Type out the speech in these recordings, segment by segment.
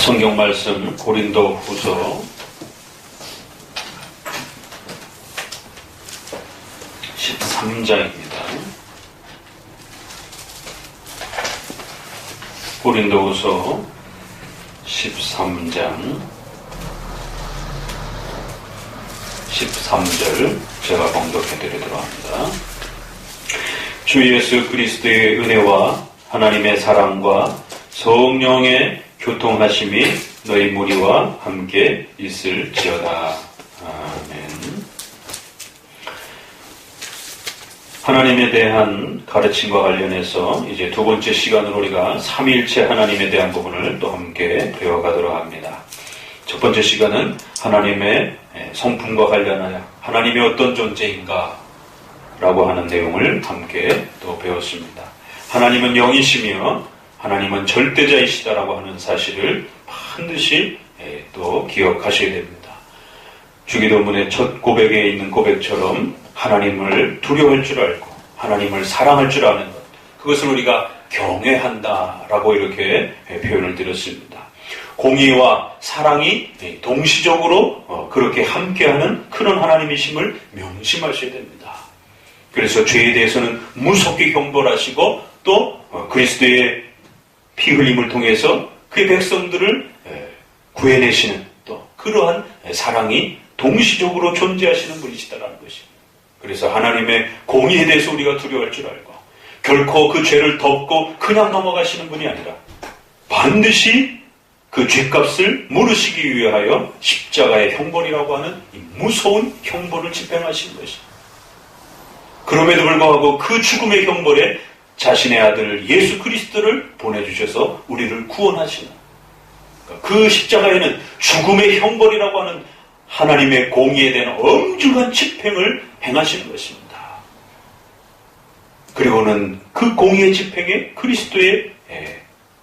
성경 말씀 고린도후서 13장입니다. 고린도후서 13장 13절 제가 봉독해드리도록 합니다. 주 예수 그리스도의 은혜와 하나님의 사랑과 성령의 교통하심이 너희 무리와 함께 있을지어다. 아멘. 하나님에 대한 가르침과 관련해서 이제 두 번째 시간으로 우리가 삼위일체 하나님에 대한 부분을 또 함께 배워가도록 합니다. 첫 번째 시간은 하나님의 성품과 관련하여 하나님이 어떤 존재인가 라고 하는 내용을 함께 또 배웠습니다. 하나님은 영이시며 하나님은 절대자이시다라고 하는 사실을 반드시 또 기억하셔야 됩니다. 주기도문의 첫 고백에 있는 고백처럼 하나님을 두려워할 줄 알고 하나님을 사랑할 줄 아는 것, 그것을 우리가 경외한다라고 이렇게 표현을 드렸습니다. 공의와 사랑이 동시적으로 그렇게 함께하는 그런 하나님이심을 명심하셔야 됩니다. 그래서 죄에 대해서는 무섭게 형벌하시고 또 그리스도의 피 흘림을 통해서 그의 백성들을 구해내시는 또 그러한 사랑이 동시적으로 존재하시는 분이시다라는 것입니다. 그래서 하나님의 공의에 대해서 우리가 두려워할 줄 알고 결코 그 죄를 덮고 그냥 넘어가시는 분이 아니라 반드시 그 죄값을 물으시기 위하여 십자가의 형벌이라고 하는 이 무서운 형벌을 집행하신 것입니다. 그럼에도 불구하고 그 죽음의 형벌에 자신의 아들 예수 그리스도를 보내주셔서 우리를 구원하시는, 그 십자가에는 죽음의 형벌이라고 하는 하나님의 공의에 대한 엄중한 집행을 행하시는 것입니다. 그리고는 그 공의의 집행에 그리스도의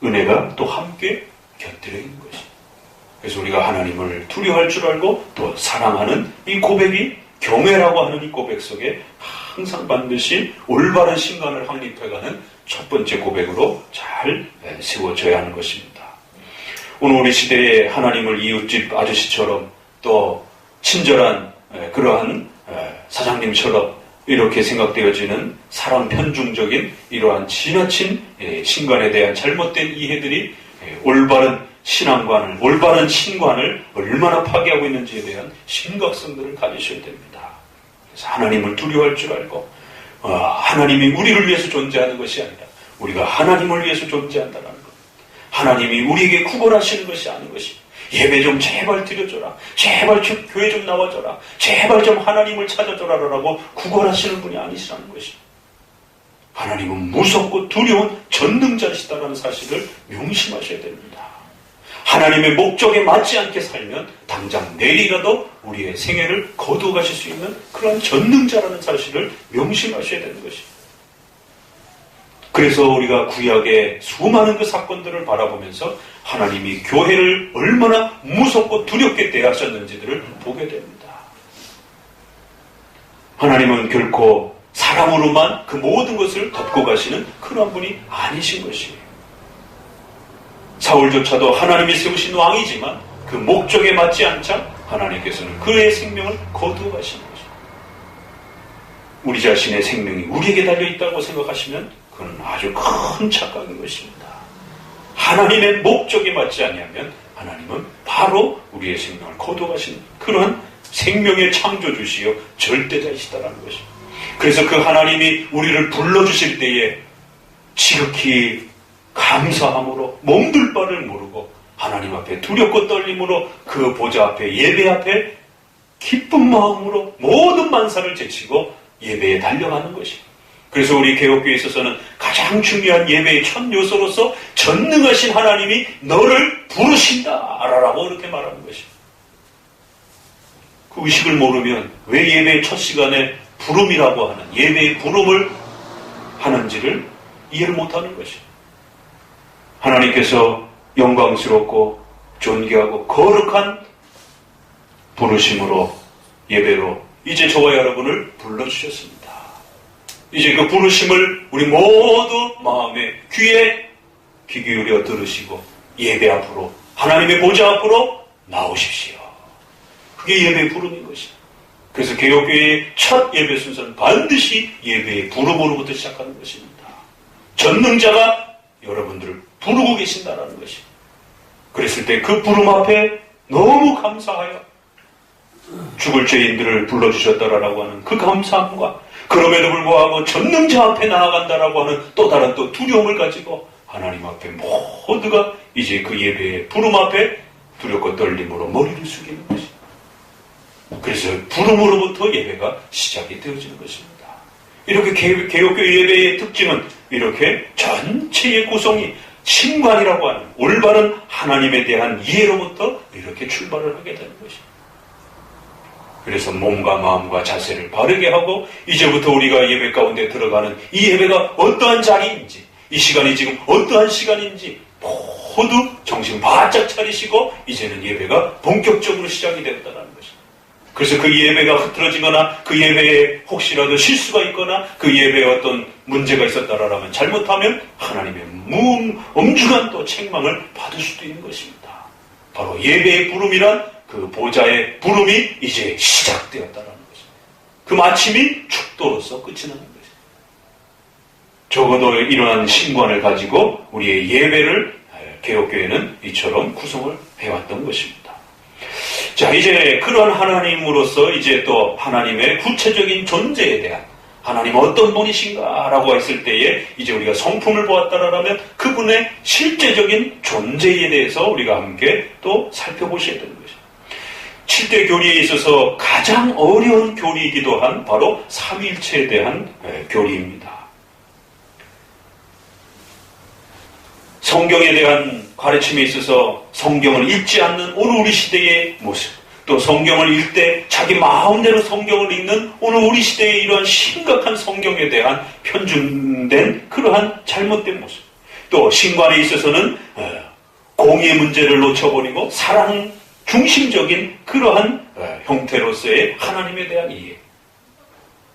은혜가 또 함께 곁들여 있는 것입니다. 그래서 우리가 하나님을 두려워할 줄 알고 또 사랑하는 이 고백이, 경외라고 하는 이 고백 속에 항상 반드시 올바른 신간을 확립해가는 첫 번째 고백으로 잘 세워져야 하는 것입니다. 오늘 우리 시대에 하나님을 이웃집 아저씨처럼 또 친절한 그러한 사장님처럼 이렇게 생각되어지는 사람 편중적인 이러한 지나친 신관에 대한 잘못된 이해들이 올바른 신앙관을, 올바른 신관을 얼마나 파괴하고 있는지에 대한 심각성들을 가지셔야 됩니다. 그래서 하나님을 두려워할 줄 알고 하나님이 우리를 위해서 존재하는 것이 아니라 우리가 하나님을 위해서 존재한다는 것, 하나님이 우리에게 구걸하시는 것이 아닌 것이, 예배 좀 제발 드려줘라, 제발 교회 좀 나와줘라, 제발 좀 하나님을 찾아줘라 라고 구걸하시는 분이 아니시라는 것이, 하나님은 무섭고 두려운 전능자시다라는 사실을 명심하셔야 됩니다. 하나님의 목적에 맞지 않게 살면 당장 내일이라도 우리의 생애를 거두어가실 수 있는 그런 전능자라는 사실을 명심하셔야 되는 것입니다. 그래서 우리가 구약의 수많은 그 사건들을 바라보면서 하나님이 교회를 얼마나 무섭고 두렵게 대하셨는지들을 보게 됩니다. 하나님은 결코 사랑으로만 그 모든 것을 덮고 가시는 그런 분이 아니신 것이에요. 사울조차도 하나님이 세우신 왕이지만 그 목적에 맞지 않자 하나님께서는 그의 생명을 거두어 가시는 것입니다. 우리 자신의 생명이 우리에게 달려있다고 생각하시면 그건 아주 큰 착각인 것입니다. 하나님의 목적에 맞지 않으면 하나님은 바로 우리의 생명을 거두어 가시는 그런 생명의 창조주시요 절대자이시다라는 것입니다. 그래서 그 하나님이 우리를 불러주실 때에 지극히 감사함으로 몸둘 바를 모르고 하나님 앞에 두렵고 떨림으로 그 보좌 앞에, 예배 앞에 기쁜 마음으로 모든 만사를 제치고 예배에 달려가는 것입니다. 그래서 우리 개혁교회에 있어서는 가장 중요한 예배의 첫 요소로서 전능하신 하나님이 너를 부르신다라고 이렇게 말하는 것입니다. 그 의식을 모르면 왜 예배의 첫 시간에 부름이라고 하는, 예배의 부름을 하는지를 이해를 못하는 것입니다. 하나님께서 영광스럽고 존귀하고 거룩한 부르심으로, 예배로 이제 저와 여러분을 불러주셨습니다. 이제 그 부르심을 우리 모두 마음에, 귀에 귀 기울여 들으시고 예배 앞으로 하나님의 보좌 앞으로 나오십시오. 그게 예배의 부름인 것이에요. 그래서 개혁교회의 첫 예배 순서는 반드시 예배의 부름으로부터 시작하는 것입니다. 전능자가 여러분들을 부르고 계신다라는 것이에요. 그랬을 때 그 부름 앞에 너무 감사하여 죽을 죄인들을 불러주셨다라고 하는 그 감사함과, 그럼에도 불구하고 전능자 앞에 나아간다라고 하는 또 다른 또 두려움을 가지고 하나님 앞에 모두가 이제 그 예배의 부름 앞에 두렵고 떨림으로 머리를 숙이는 것입니다. 그래서 부름으로부터 예배가 시작이 되어지는 것입니다. 이렇게 개혁교회 예배의 특징은 이렇게 전체의 구성이 신관이라고 하는 올바른 하나님에 대한 이해로부터 이렇게 출발을 하게 되는 것입니다. 그래서 몸과 마음과 자세를 바르게 하고 이제부터 우리가 예배 가운데 들어가는 이 예배가 어떠한 자리인지, 이 시간이 지금 어떠한 시간인지 모두 정신 바짝 차리시고 이제는 예배가 본격적으로 시작이 됐다는 것입니다. 그래서 그 예배가 흐트러지거나 그 예배에 혹시라도 실수가 있거나 그 예배에 어떤 문제가 있었다라면 잘못하면 하나님의 엄중한 또 책망을 받을 수도 있는 것입니다. 바로 예배의 부름이란 그 보좌의 부름이 이제 시작되었다는 것입니다. 그 마침이 축도로서 끝이 나는 것입니다. 적어도 이러한 신관을 가지고 우리의 예배를 개혁교회는 이처럼 구성을 해왔던 것입니다. 자, 이제 그러한 하나님으로서 이제 또 하나님의 구체적인 존재에 대한, 하나님 어떤 분이신가라고 했을 때에 이제 우리가 성품을 보았다라면 그분의 실제적인 존재에 대해서 우리가 함께 또 살펴보셔야 되는 것입니다. 7대 교리에 있어서 가장 어려운 교리이기도 한 바로 삼위일체에 대한 교리입니다. 성경에 대한 가르침에 있어서 성경을 읽지 않는 오늘 우리 시대의 모습, 또 성경을 읽을 때 자기 마음대로 성경을 읽는 오늘 우리 시대의 이러한 심각한 성경에 대한 편중된 그러한 잘못된 모습, 또 신관에 있어서는 공의 문제를 놓쳐버리고 사랑 중심적인 그러한 형태로서의 하나님에 대한 이해,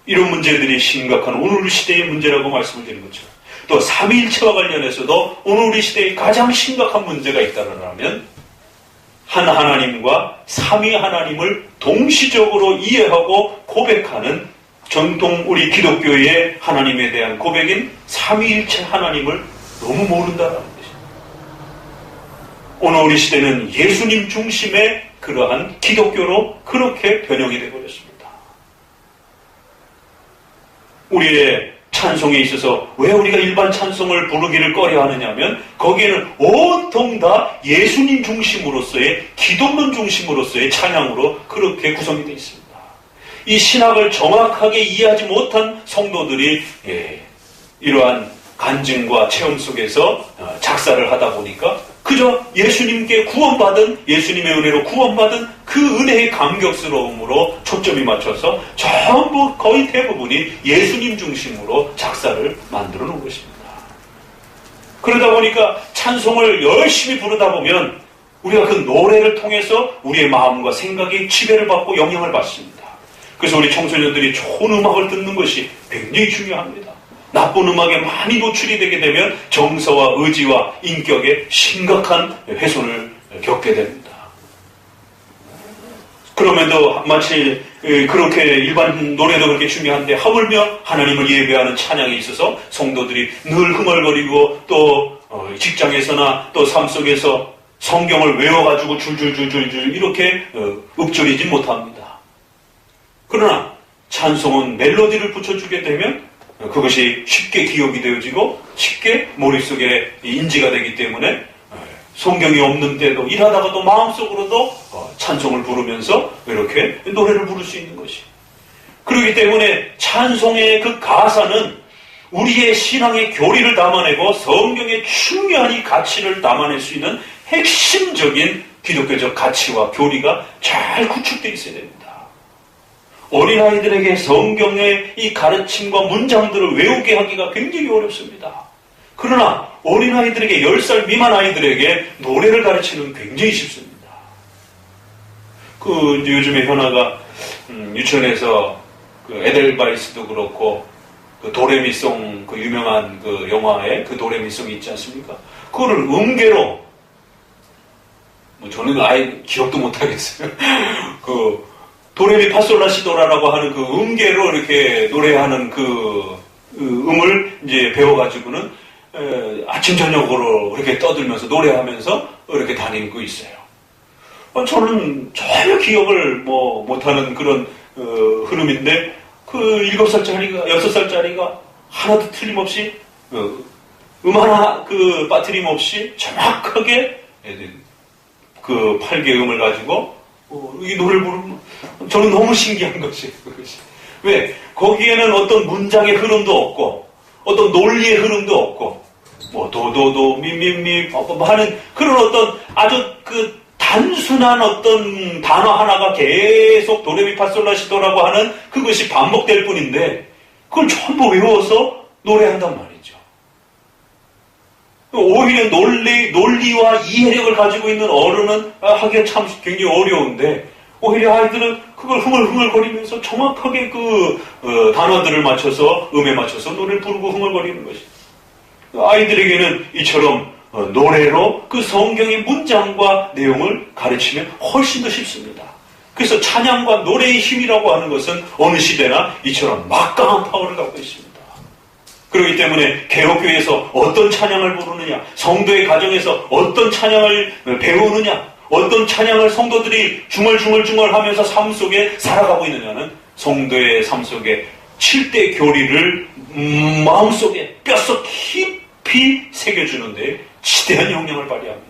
이런 문제들이 심각한 오늘 우리 시대의 문제라고 말씀을 드린 것처럼, 또 삼위일체와 관련해서도 오늘 우리 시대에 가장 심각한 문제가 있다면 한 하나님과 삼위 하나님을 동시적으로 이해하고 고백하는 전통 우리 기독교의 하나님에 대한 고백인 삼위일체 하나님을 너무 모른다는 것입니다. 오늘 우리 시대는 예수님 중심의 그러한 기독교로 그렇게 변형이 되어버렸습니다. 우리의 찬송에 있어서 왜 우리가 일반 찬송을 부르기를 꺼려하느냐 하면 거기에는 온통 다 예수님 중심으로서의, 기독론 중심으로서의 찬양으로 그렇게 구성이 되어 있습니다. 이 신학을 정확하게 이해하지 못한 성도들이 이러한 간증과 체험 속에서 작사를 하다 보니까 그저 예수님께 구원받은, 예수님의 은혜로 구원받은 그 은혜의 감격스러움으로 초점이 맞춰서 전부 거의 대부분이 예수님 중심으로 작사를 만들어 놓은 것입니다. 그러다 보니까 찬송을 열심히 부르다 보면 우리가 그 노래를 통해서 우리의 마음과 생각이 지배를 받고 영향을 받습니다. 그래서 우리 청소년들이 좋은 음악을 듣는 것이 굉장히 중요합니다. 나쁜 음악에 많이 노출이 되게 되면 정서와 의지와 인격에 심각한 훼손을 겪게 됩니다. 그럼에도 마치 그렇게 일반 노래도 그렇게 중요한데 하물며 하나님을 예배하는 찬양에 있어서 성도들이 늘 흥얼거리고 또 직장에서나 또 삶 속에서 성경을 외워가지고 줄줄줄줄줄 이렇게 읊조리지 못합니다. 그러나 찬송은 멜로디를 붙여주게 되면 그것이 쉽게 기억이 되어지고 쉽게 머릿속에 인지가 되기 때문에 성경이 없는데도 일하다가도 마음속으로도 찬송을 부르면서 이렇게 노래를 부를 수 있는 것이. 그렇기 때문에 찬송의 그 가사는 우리의 신앙의 교리를 담아내고 성경의 중요한 이 가치를 담아낼 수 있는 핵심적인 기독교적 가치와 교리가 잘 구축되어 있어야 됩니다. 어린아이들에게 성경의 이 가르침과 문장들을 외우게 하기가 굉장히 어렵습니다. 그러나 어린아이들에게 10살 미만 아이들에게 노래를 가르치는 굉장히 쉽습니다. 요즘에 현아가 유치원에서 그 에델바이스도 그렇고 그 도레미송, 그 유명한 그 영화에 그 도레미송이 있지 않습니까? 그거를 음계로 저는 아예 기억도 못하겠어요. 그 도레미파솔라시도라라고 하는 그 음계로 이렇게 노래하는 그 음을 이제 배워가지고는 아침 저녁으로 이렇게 떠들면서 노래하면서 이렇게 다니고 있어요. 저는 전혀 기억을 못하는 그런 흐름인데 그 7살짜리가 6살짜리가 하나도 틀림없이 하나 그 빠트림 없이 정확하게 그 8개 음을 가지고 이 노래를 부르면 저는 너무 신기한 것이에요. 그것이. 왜? 거기에는 어떤 문장의 흐름도 없고 어떤 논리의 흐름도 없고 도도도 미미미 하는 그런 어떤 아주 그 단순한 어떤 단어 하나가 계속 도레미파솔라시도라고 하는 그것이 반복될 뿐인데 그걸 전부 외워서 노래한단 말이죠. 오히려 논리와 이해력을 가지고 있는 어른은 하기가 참 굉장히 어려운데 오히려 아이들은 그걸 흥얼흥얼거리면서 정확하게 그 단어들을 맞춰서 음에 맞춰서 노래를 부르고 흥얼거리는 것이죠. 아이들에게는 이처럼 노래로 그 성경의 문장과 내용을 가르치면 훨씬 더 쉽습니다. 그래서 찬양과 노래의 힘이라고 하는 것은 어느 시대나 이처럼 막강한 파워를 갖고 있습니다. 그렇기 때문에 개혁교회에서 어떤 찬양을 부르느냐, 성도의 가정에서 어떤 찬양을 배우느냐, 어떤 찬양을 성도들이 중얼중얼 하면서 삶 속에 살아가고 있느냐는 성도의 삶 속에 7대 교리를 마음속에 뼛속 깊이 새겨주는데 지대한 영향을 발휘합니다.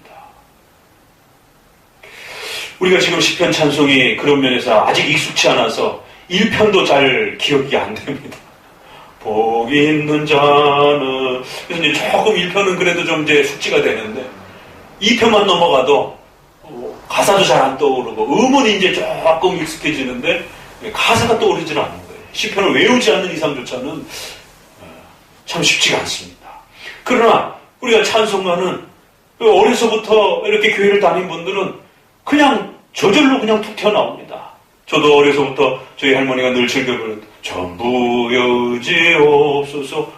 우리가 지금 시편 찬송이 그런 면에서 아직 익숙치 않아서 1편도 잘 기억이 안 됩니다. 복이 있는 자는 그래서 이제 조금 1편은 그래도 좀 이제 숙지가 되는데 2편만 넘어가도 가사도 잘 안 떠오르고 음은 이제 조금 익숙해지는데 가사가 떠오르질 않는 거예요. 시편을 외우지 않는 이상조차는 참 쉽지가 않습니다. 그러나 우리가 찬송가는 어려서부터 이렇게 교회를 다닌 분들은 그냥 저절로 그냥 툭 튀어나옵니다. 저도 어려서부터 저희 할머니가 늘 즐겨 부르는 전부 여지옵소서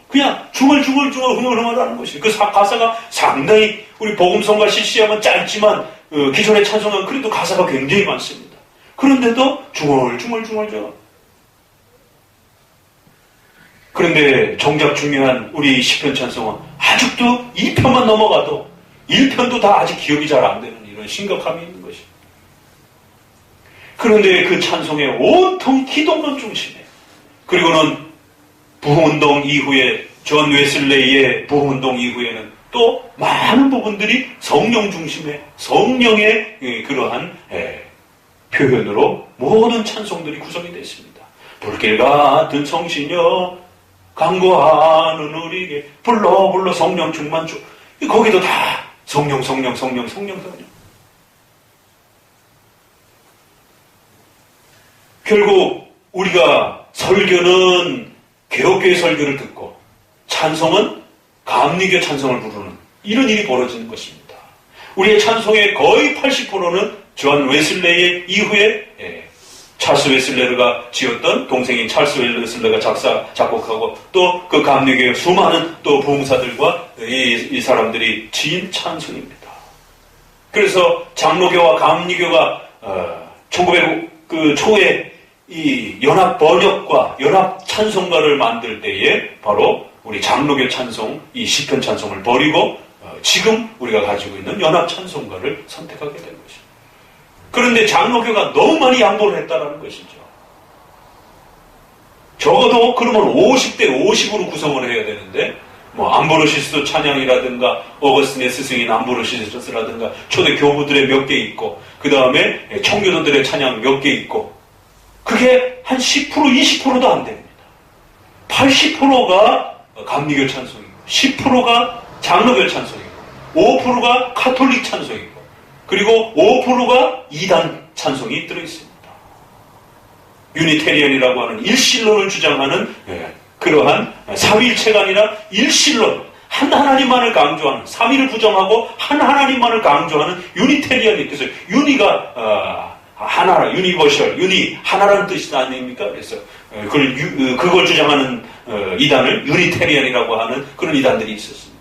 그냥 중얼중얼 흥얼흥얼하는 것이에요. 그 가사가 상당히 우리 복음성가 CC하면 짧지만 기존의 찬송가는 그래도 가사가 굉장히 많습니다. 그런데도 중얼중얼 그런데 정작 중요한 우리 시편 찬송은 아직도 2편만 넘어가도 1편도 다 아직 기억이 잘 안 되는 이런 심각함이 있는 것입니다. 그런데 그 찬송의 온통 기독론 중심에 그리고는 부흥운동 이후에 존 웨슬레이의 부흥운동 이후에는 또 많은 부분들이 성령 중심의 성령의 그러한 표현으로 모든 찬송들이 구성이 되어 있습니다. 불길 같은 성신여 강구하는 우리에게 불러 성령 충만주 거기도 다 성령 결국 우리가 설교는 개혁교회 설교를 듣고 찬송은 감리교 찬송을 부르는 이런 일이 벌어지는 것입니다. 우리의 찬송의 거의 80%는 존 웨슬레이 이후에 찰스 웨슬레가 지었던 동생인 찰스 웨슬레가 작곡하고 또 그 감리교의 수많은 또 부흥사들과 이 사람들이 지은 찬송입니다. 그래서 장로교와 감리교가 1900 그 초에 이 연합 번역과 연합 찬송가를 만들 때에 바로 우리 장로교 찬송, 이 시편 찬송을 버리고 지금 우리가 가지고 있는 연합 찬송가를 선택하게 된 것입니다. 그런데 장로교가 너무 많이 양보를 했다는 것이죠. 적어도 그러면 50대 50으로 구성을 해야 되는데 암브로시스 찬양이라든가 어거스틴의 스승인 암브로시스라든가 초대 교부들의 몇 개 있고 그 다음에 청교도들의 찬양 몇 개 있고 그게 한 10% 20%도 안 됩니다. 80%가 감리교 찬송이고 10%가 장로교 찬송이고 5%가 카톨릭 찬송이고 그리고 5%가 이단 찬송이 들어있습니다. 유니테리언이라고 하는 일신론을 주장하는 그러한 삼위일체가 아니라 일신론, 한 하나님만을 강조하는, 삼위를 부정하고 한 하나님만을 강조하는 유니테리언이 그래서 유니가 하나, 유니버셜, 유니, 하나라는 뜻이 아닙니까? 그래서 그걸 주장하는 이단을 유니테리언이라고 하는 그런 이단들이 있었습니다.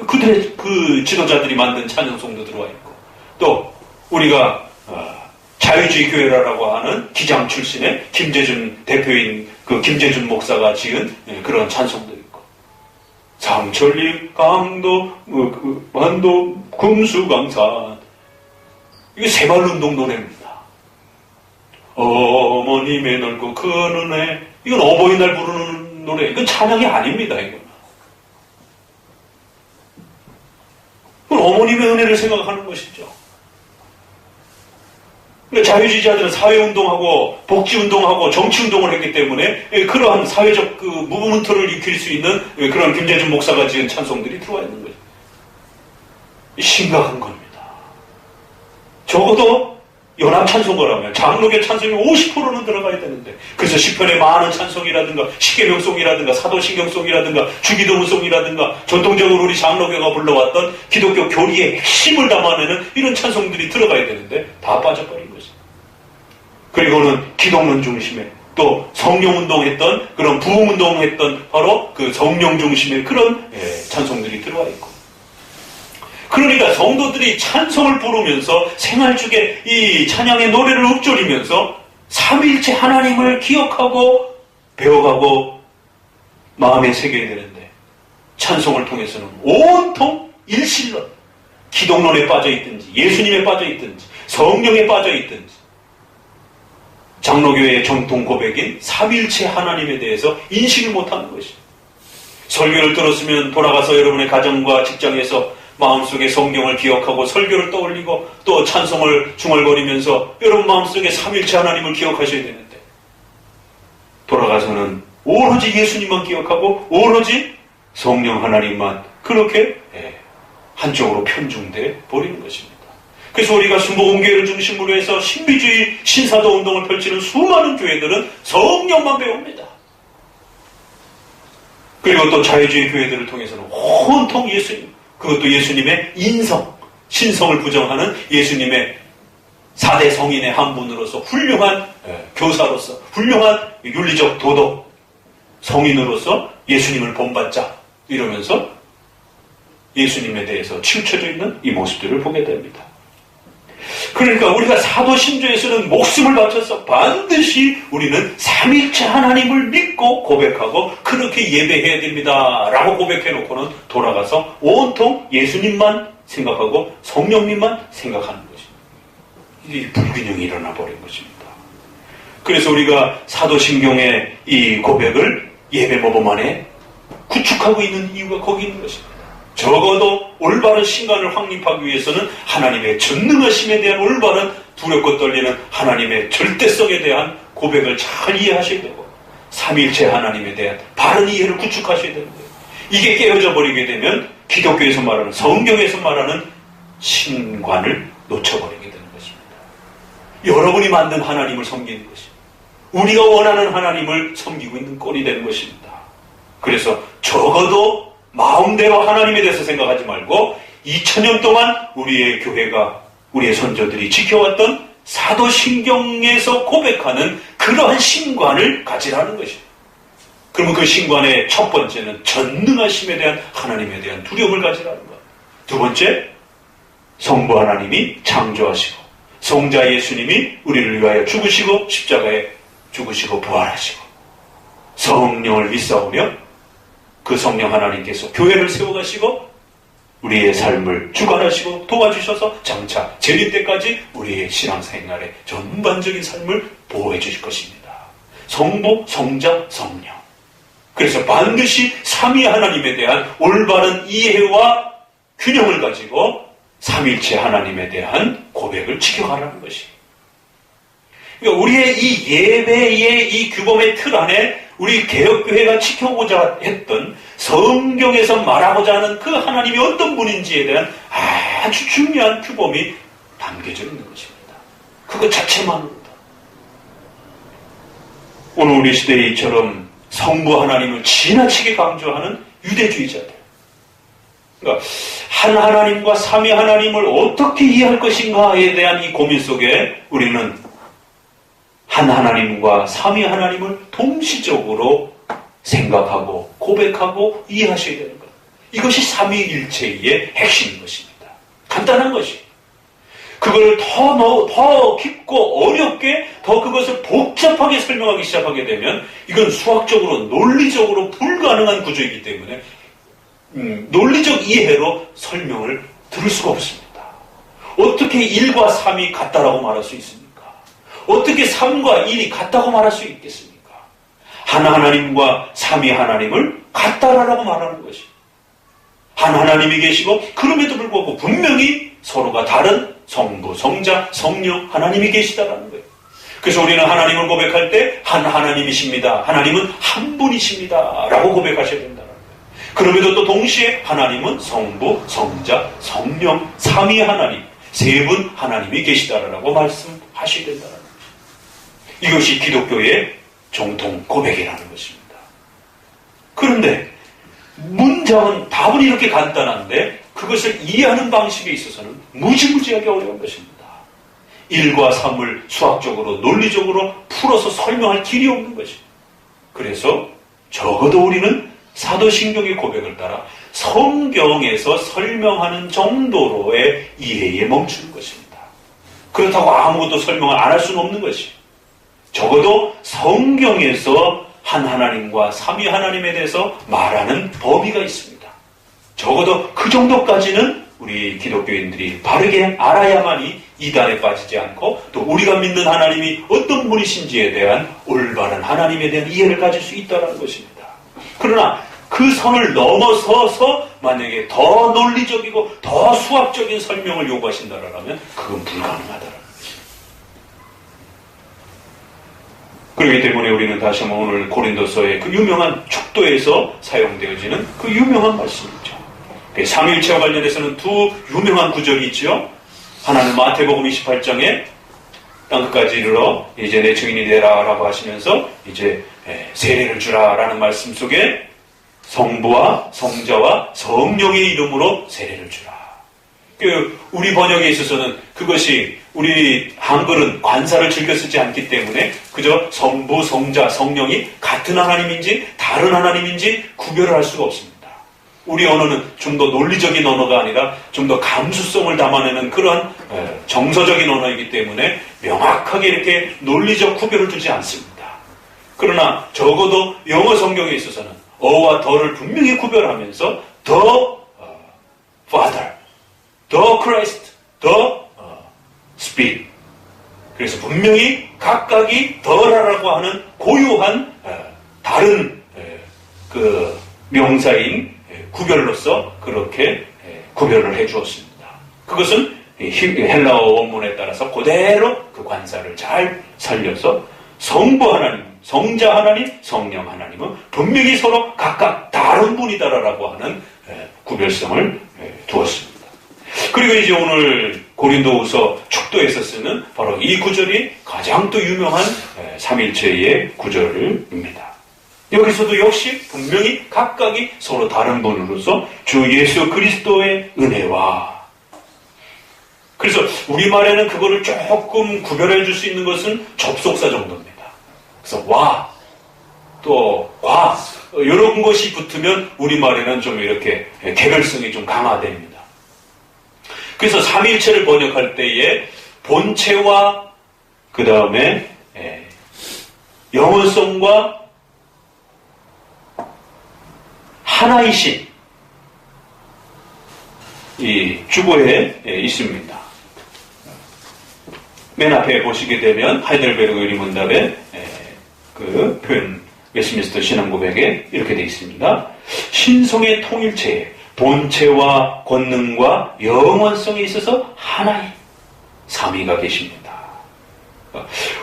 그들의 그 지도자들이 만든 찬양송도 들어와 있고, 또 우리가 자유주의 교회라고 하는 기장 출신의 김재준 대표인 그 김재준 목사가 지은 그런 찬송도 있고, 상천리 강도 반도 금수강산, 이게 새마을운동 노래입니다. 어머님의 넓고 큰 은혜, 이건 어버이날 부르는 노래, 이건 찬양이 아닙니다. 이건 어머님의 은혜를 생각하는 것이죠. 그러니까 자유주의자들은 사회운동하고 복지운동하고 정치운동을 했기 때문에 그러한 사회적 그 무브먼트를 익힐 수 있는 그런 김재준 목사가 지은 찬송들이 들어와 있는 거죠. 심각한 겁니다. 적어도 연합 찬송가라면 장로교 찬송이 50%는 들어가야 되는데, 그래서 시편의 많은 찬송이라든가 시계명송이라든가 사도신경송이라든가 주기도문송이라든가 전통적으로 우리 장로교가 불러왔던 기독교 교리의 핵심을 담아내는 이런 찬송들이 들어가야 되는데 다 빠져버린 거죠. 그리고는 기독론 중심의, 또 성령운동했던 그런 부흥운동했던 바로 그 성령 중심의 그런 찬송들이 들어와 있고, 그러니까 성도들이 찬송을 부르면서 생활중에 이 찬양의 노래를 읊조리면서 삼위일체 하나님을 기억하고 배워가고 마음에 새겨야 되는데, 찬송을 통해서는 온통 일신론, 기독론에 빠져있든지 예수님에 빠져있든지 성령에 빠져있든지 장로교회의 전통 고백인 삼위일체 하나님에 대해서 인식을 못하는 것이죠. 설교를 들었으면 돌아가서 여러분의 가정과 직장에서 마음속에 성경을 기억하고 설교를 떠올리고 또 찬송을 중얼거리면서 여러분 마음속에 삼위일체 하나님을 기억하셔야 되는데, 돌아가서는 오로지 예수님만 기억하고 오로지 성령 하나님만 그렇게 한쪽으로 편중돼 버리는 것입니다. 그래서 우리가 순복음교회를 중심으로 해서 신비주의 신사도 운동을 펼치는 수많은 교회들은 성령만 배웁니다. 그리고 또 자유주의 교회들을 통해서는 온통 예수님, 그것도 예수님의 인성, 신성을 부정하는 예수님의 4대 성인의 한 분으로서 훌륭한 교사로서 훌륭한 윤리적 도덕 성인으로서 예수님을 본받자 이러면서 예수님에 대해서 치우쳐져 있는 이 모습들을 보게 됩니다. 그러니까 우리가 사도신조에서는 목숨을 바쳐서 반드시 우리는 삼위일체 하나님을 믿고 고백하고 그렇게 예배해야 됩니다 라고 고백해놓고는 돌아가서 온통 예수님만 생각하고 성령님만 생각하는 것입니다. 이 불균형이 일어나 버린 것입니다. 그래서 우리가 사도신경의 이 고백을 예배 모범 안에 구축하고 있는 이유가 거기 있는 것입니다. 적어도 올바른 신간을 확립하기 위해서는 하나님의 전능하심에 대한 올바른 두렵고 떨리는 하나님의 절대성에 대한 고백을 잘 이해하셔야 되고, 삼위일체 하나님에 대한 바른 이해를 구축하셔야 되는 거예요. 이게 깨어져 버리게 되면 기독교에서 말하는, 성경에서 말하는 신관을 놓쳐버리게 되는 것입니다. 여러분이 만든 하나님을 섬기는 것입니다. 우리가 원하는 하나님을 섬기고 있는 꼴이 되는 것입니다. 그래서 적어도 마음대로 하나님에 대해서 생각하지 말고 2000년 동안 우리의 교회가, 우리의 선조들이 지켜왔던 사도신경에서 고백하는 그러한 신관을 가지라는 것입니다. 그러면 그 신관의 첫 번째는 전능하심에 대한 하나님에 대한 두려움을 가지라는 것. 두 번째, 성부 하나님이 창조하시고 성자 예수님이 우리를 위하여 죽으시고 십자가에 죽으시고 부활하시고 성령을 믿사오며 그 성령 하나님께서 교회를 세워가시고 우리의 삶을 주관하시고 도와주셔서 장차 재림 때까지 우리의 신앙생활의 전반적인 삶을 보호해 주실 것입니다. 성부, 성자, 성령. 그래서 반드시 삼위 하나님에 대한 올바른 이해와 균형을 가지고 삼위일체 하나님에 대한 고백을 지켜가라는 것입니다. 그러니까 우리의 이 예배의 이 규범의 틀 안에 우리 개혁교회가 지켜보자 했던 성경에서 말하고자 하는 그 하나님이 어떤 분인지에 대한 아주 중요한 규범이 담겨져 있는 것입니다. 그것 자체만으로도. 오늘 우리 시대에 이처럼 성부 하나님을 지나치게 강조하는 유대주의자들. 그러니까 한 하나님과 삼위 하나님을 어떻게 이해할 것인가에 대한 이 고민 속에 우리는 한 하나님과 삼위 하나님을 동시적으로 생각하고 고백하고 이해하셔야 되는 것. 이것이 삼위일체의 핵심인 것입니다. 간단한 것이. 그걸 더 깊고 어렵게 더 그것을 복잡하게 설명하기 시작하게 되면 이건 수학적으로 논리적으로 불가능한 구조이기 때문에 논리적 이해로 설명을 들을 수가 없습니다. 어떻게 1과 3이 같다라고 말할 수 있습니까? 어떻게 3과 1이 같다고 말할 수 있겠습니까? 하나님과 삼위 하나님을 같다라고 말하는 것이. 한 하나님이 계시고 그럼에도 불구하고 분명히 서로가 다른 성부, 성자, 성령 하나님이 계시다라는 거예요. 그래서 우리는 하나님을 고백할 때 한 하나님이십니다. 하나님은 한 분이십니다. 라고 고백하셔야 된다는 거예요. 그럼에도 또 동시에 하나님은 성부, 성자, 성령, 삼위 하나님, 세 분 하나님이 계시다라고 말씀하셔야 된다는 거예요. 이것이 기독교의 정통 고백이라는 것입니다. 그런데 문장은 답은 이렇게 간단한데 그것을 이해하는 방식에 있어서는 무지무지하게 어려운 것입니다. 1과 3을 수학적으로 논리적으로 풀어서 설명할 길이 없는 것입니다. 그래서 적어도 우리는 사도신경의 고백을 따라 성경에서 설명하는 정도로의 이해에 멈추는 것입니다. 그렇다고 아무것도 설명을 안 할 수는 없는 것이에요. 적어도 성경에서 한 하나님과 삼위 하나님에 대해서 말하는 범위가 있습니다. 적어도 그 정도까지는 우리 기독교인들이 바르게 알아야만이 이단에 빠지지 않고 또 우리가 믿는 하나님이 어떤 분이신지에 대한 올바른 하나님에 대한 이해를 가질 수 있다는 것입니다. 그러나 그 선을 넘어서서 만약에 더 논리적이고 더 수학적인 설명을 요구하신다면 그건 불가능하다는 것입니다. 그렇기 때문에 우리는 다시 한번 오늘 고린도서의 그 유명한 축도에서 사용되어지는 그 유명한 말씀이죠. 삼위일체와 관련해서는 두 유명한 구절이 있죠. 하나는 마태복음 28장에 땅끝까지 이르러 이제 내 증인이 되라 라고 하시면서 이제 세례를 주라라는 말씀 속에 성부와 성자와 성령의 이름으로 세례를 주라. 우리 번역에 있어서는 그것이 우리 한글은 관사를 즐겨 쓰지 않기 때문에 그저 성부, 성자, 성령이 같은 하나님인지 다른 하나님인지 구별을 할 수가 없습니다. 우리 언어는 좀 더 논리적인 언어가 아니라 좀 더 감수성을 담아내는 그런 정서적인 언어이기 때문에 명확하게 이렇게 논리적 구별을 두지 않습니다. 그러나 적어도 영어 성경에 있어서는 어와 더를 분명히 구별하면서 the Father, the Christ, the Spirit. 그래서 분명히 각각이 더라라고 하는 고유한 다른 그 명사인 구별로서 그렇게 구별을 해주었습니다. 그것은 헬라어 원문에 따라서 그대로 그 관사를 잘 살려서 성부 하나님, 성자 하나님, 성령 하나님은 분명히 서로 각각 다른 분이다라고 하는 구별성을 두었습니다. 그리고 이제 오늘 고린도후서 축도에서 쓰는 바로 이 구절이 가장 또 유명한 삼일체의 구절입니다. 여기서도 역시 분명히 각각이 서로 다른 분으로서 주 예수 그리스도의 은혜와, 그래서 우리말에는 그거를 조금 구별해 줄 수 있는 것은 접속사 정도입니다. 그래서 와, 또 과, 이런 것이 붙으면 우리말에는 좀 이렇게 개별성이 좀 강화됩니다. 그래서 삼일체를 번역할 때에 본체와 그 다음에 영원성과 하나이신 이 주보에 있습니다. 맨 앞에 보시게 되면 하이델베르그 의리문답의 그 표현 웨스민스터 신앙고백에 이렇게 되어 있습니다. 신성의 통일체에 본체와 권능과 영원성에 있어서 하나의 삼위가 계십니다.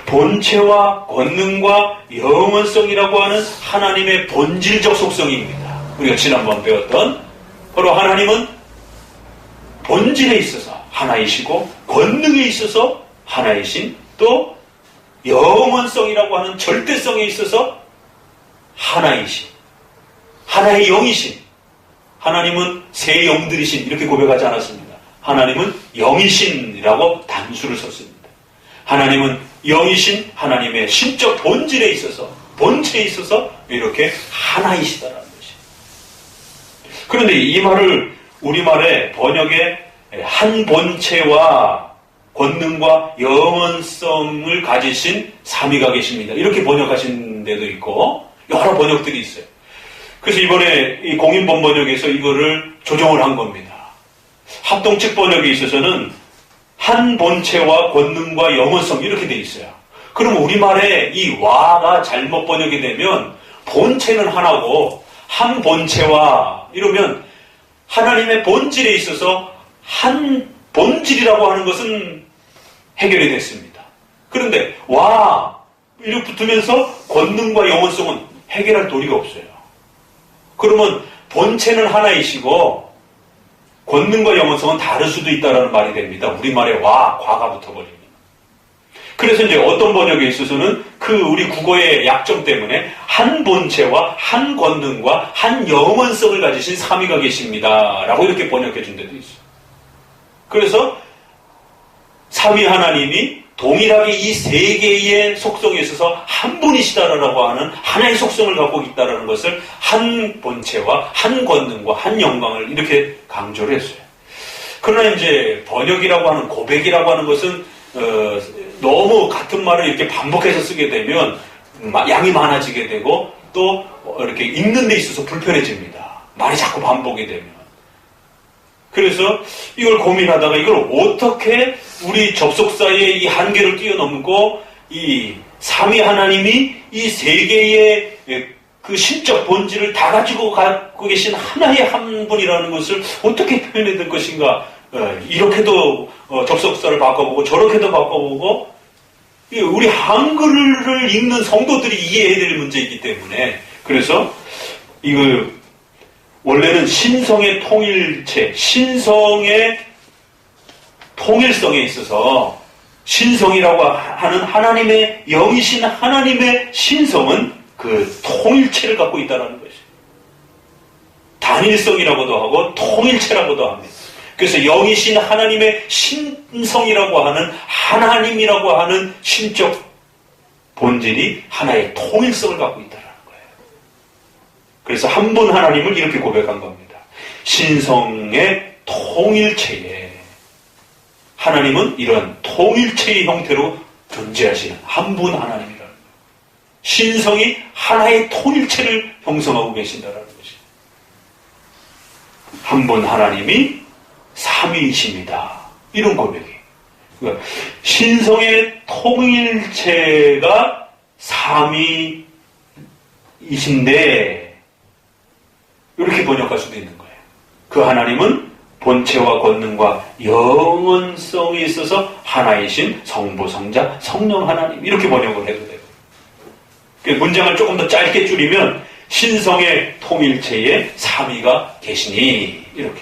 본체와 권능과 영원성이라고 하는 하나님의 본질적 속성입니다. 우리가 지난번 배웠던 바로 하나님은 본질에 있어서 하나이시고 권능에 있어서 하나이신, 또 영원성이라고 하는 절대성에 있어서 하나이신, 하나의 영이신. 하나님은 세 영들이신 이렇게 고백하지 않았습니다. 하나님은 영이신이라고 단수를 썼습니다. 하나님은 영이신 하나님의 신적 본질에 있어서, 본체에 있어서 이렇게 하나이시다라는 것입니다. 그런데 이 말을 우리말에 번역에 한 본체와 권능과 영원성을 가지신 삼위가 계십니다. 이렇게 번역하신 데도 있고 여러 번역들이 있어요. 그래서 이번에 이 공인본 번역에서 이거를 조정을 한 겁니다. 합동측 번역에 있어서는 한 본체와 권능과 영원성 이렇게 돼 있어요. 그럼 우리말에 이 와가 잘못 번역이 되면 본체는 하나고 한 본체와 이러면 하나님의 본질에 있어서 한 본질이라고 하는 것은 해결이 됐습니다. 그런데 와 이렇게 붙으면서 권능과 영원성은 해결할 도리가 없어요. 그러면 본체는 하나이시고 권능과 영원성은 다를 수도 있다는 말이 됩니다. 우리말에 와, 과가 붙어버립니다. 그래서 이제 어떤 번역에 있어서는 그 우리 국어의 약점 때문에 한 본체와 한 권능과 한 영원성을 가지신 삼위가 계십니다. 라고 이렇게 번역해 준 데도 있어요. 그래서 삼위 하나님이 동일하게 이 세 개의 속성에 있어서 한 분이시다라고 하는 하나의 속성을 갖고 있다는 것을 한 본체와 한 권능과 한 영광을 이렇게 강조를 했어요. 그러나 이제 번역이라고 하는 고백이라고 하는 것은 너무 같은 말을 이렇게 반복해서 쓰게 되면 양이 많아지게 되고 또 이렇게 읽는 데 있어서 불편해집니다. 말이 자꾸 반복이 되면. 그래서 이걸 고민하다가 이걸 어떻게 우리 접속사의 이 한계를 뛰어넘고 이 삼위 하나님이 이 세 개의 그 신적 본질을 다 가지고 갖고 계신 하나의 한 분이라는 것을 어떻게 표현해야 될 것인가. 이렇게도 접속사를 바꿔보고 저렇게도 바꿔보고 우리 한글을 읽는 성도들이 이해해야 될 문제이기 때문에 그래서 이걸 원래는 신성의 통일체, 신성의 통일성에 있어서 신성이라고 하는 하나님의 영이신 하나님의 신성은 그 통일체를 갖고 있다는 것이에요. 단일성이라고도 하고 통일체라고도 합니다. 그래서 영이신 하나님의 신성이라고 하는 하나님이라고 하는 신적 본질이 하나의 통일성을 갖고 있다는 거예요. 그래서 한 분 하나님을 이렇게 고백한 겁니다. 신성의 통일체에 하나님은 이런 통일체의 형태로 존재하시는 한 분 하나님이라는 거예요. 신성이 하나의 통일체를 형성하고 계신다는 것이에요. 한 분 하나님이 삼위이십니다. 이런 고백이. 그러니까 신성의 통일체가 삼위이신데 이렇게 번역할 수도 있는 거예요. 그 하나님은 본체와 권능과 영원성에 있어서 하나이신 성부, 성자, 성령 하나님 이렇게 번역을 해도 되고 문장을 조금 더 짧게 줄이면 신성의 통일체에 삼위가 계시니 이렇게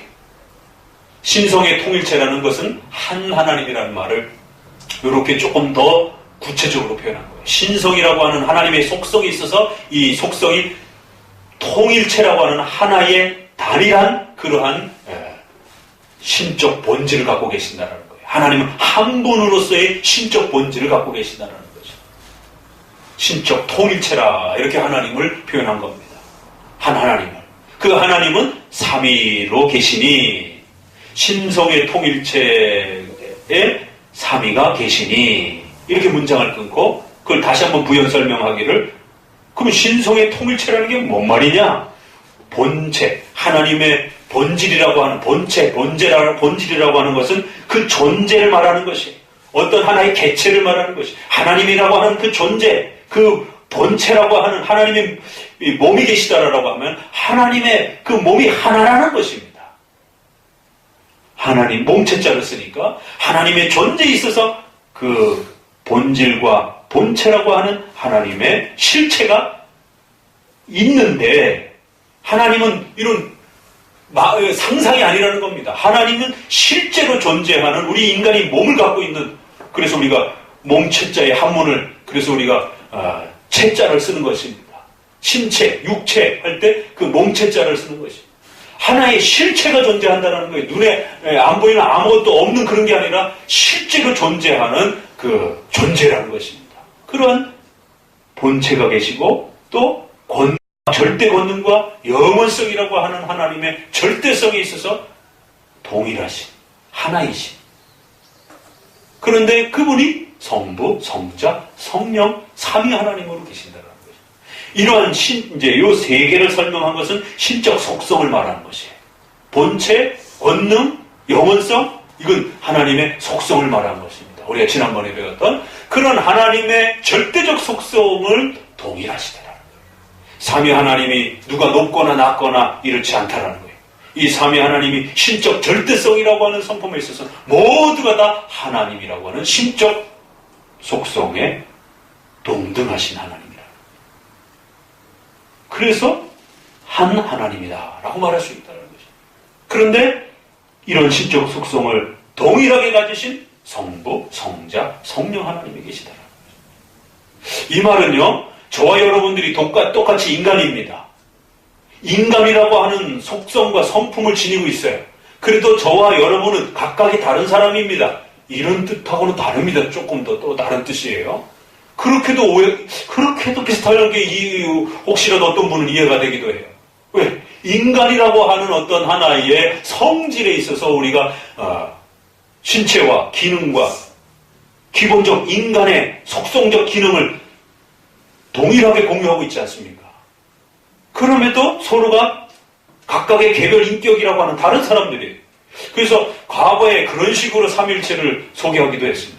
신성의 통일체라는 것은 한 하나님이라는 말을 이렇게 조금 더 구체적으로 표현한 거예요. 신성이라고 하는 하나님의 속성이 있어서 이 속성이 통일체라고 하는 하나의 단일한 그러한 신적 본질을 갖고 계신다는 거예요. 하나님은 한 분으로서의 신적 본질을 갖고 계신다는 거죠. 신적 통일체라 이렇게 하나님을 표현한 겁니다. 한 하나님을. 그 하나님은 삼위로 계시니 신성의 통일체에 삼위가 계시니 이렇게 문장을 끊고 그걸 다시 한번 부연 설명하기를 그럼 신성의 통일체라는 게 뭔 말이냐? 본체, 하나님의 본질이라고 하는 본질이라고 하는 것은 그 존재를 말하는 것이 어떤 하나의 개체를 말하는 것이 하나님이라고 하는 그 존재, 그 본체라고 하는 하나님의 몸이 계시다라고 하면 하나님의 그 몸이 하나라는 것입니다. 하나님 몸체자를 쓰니까 하나님의 존재에 있어서 그 본질과 본체라고 하는 하나님의 실체가 있는데 하나님은 이런 상상이 아니라는 겁니다. 하나님은 실제로 존재하는 우리 인간이 몸을 갖고 있는 그래서 우리가 몸체자의 한문을 그래서 우리가 체자를 쓰는 것입니다. 신체, 육체 할 때 그 몸체자를 쓰는 것입니다. 하나의 실체가 존재한다는 거예요. 눈에 안 보이는 아무것도 없는 그런 게 아니라 실제로 존재하는 그 존재라는 것입니다. 그런 본체가 계시고 또 절대 권능과 영원성이라고 하는 하나님의 절대성에 있어서 동일하신, 하나이신. 그런데 그분이 성부, 성자, 성령, 삼위 하나님으로 계신다는 거죠. 이러한 이제 요 세 개를 설명한 것은 신적 속성을 말하는 것이에요. 본체, 권능, 영원성, 이건 하나님의 속성을 말하는 것입니다. 우리가 지난번에 배웠던 그런 하나님의 절대적 속성을 동일하시더라는 거예요. 삼위 하나님이 누가 높거나 낮거나 이렇지 않다라는 거예요. 이 삼위 하나님이 신적 절대성이라고 하는 성품에 있어서 모두가 다 하나님이라고 하는 신적 속성에 동등하신 하나님이라. 그래서 한 하나님이다라고 말할 수 있다는 거죠. 그런데 이런 신적 속성을 동일하게 가지신 성부, 성자, 성령 하나님이 계시다라는 거죠. 이 말은요, 저와 여러분들이 똑같이 인간입니다. 인간이라고 하는 속성과 성품을 지니고 있어요. 그래도 저와 여러분은 각각이 다른 사람입니다. 이런 뜻하고는 다릅니다. 조금 더 또 다른 뜻이에요. 그렇게도 비슷하게 혹시라도 어떤 분은 이해가 되기도 해요. 왜? 인간이라고 하는 어떤 하나의 성질에 있어서 우리가 신체와 기능과 기본적 인간의 속성적 기능을 동일하게 공유하고 있지 않습니까? 그럼에도 서로가 각각의 개별 인격이라고 하는 다른 사람들이에요. 그래서 과거에 그런 식으로 삼일체를 소개하기도 했습니다.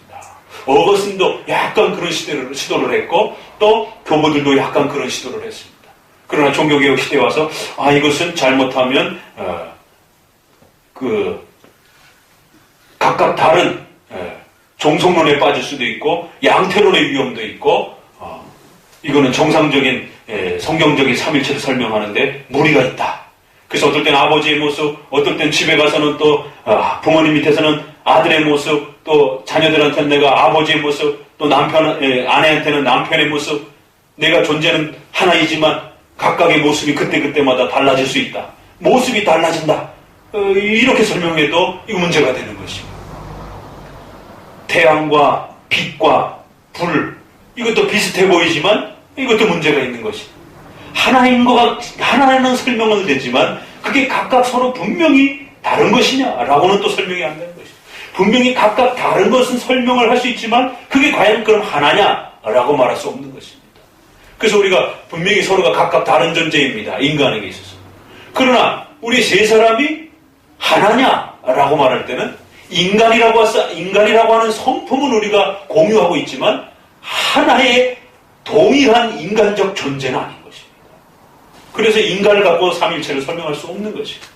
어거스틴도 약간 그런 시도를 했고 또 교보들도 약간 그런 시도를 했습니다. 그러나 종교개혁 시대에 와서 이것은 잘못하면 각각 다른 종속론에 빠질 수도 있고 양태론의 위험도 있고 이거는 정상적인 성경적인 삼일체를 설명하는데 무리가 있다. 그래서 어떨 때는 아버지의 모습, 어떨 때는 집에 가서는 또 부모님 밑에서는 아들의 모습, 또 자녀들한테는 내가 아버지의 모습, 또 아내한테는 남편의 모습, 내가 존재는 하나이지만 각각의 모습이 그때그때마다 달라질 수 있다. 모습이 달라진다. 이렇게 설명해도 이거 문제가 되는 것입니다. 태양과 빛과 불, 이것도 비슷해 보이지만 이것도 문제가 있는 것입니다. 하나는 설명은 되지만 그게 각각 서로 분명히 다른 것이냐라고는 또 설명이 안 되는 것입니다. 분명히 각각 다른 것은 설명을 할 수 있지만 그게 과연 그럼 하나냐라고 말할 수 없는 것입니다. 그래서 우리가 분명히 서로가 각각 다른 존재입니다. 인간에게 있어서. 그러나 우리 세 사람이 하나냐라고 말할 때는 인간이라고 하는 성품은 우리가 공유하고 있지만 하나의 동일한 인간적 존재는 아닌 것입니다. 그래서 인간을 갖고 삼일체를 설명할 수 없는 것입니다.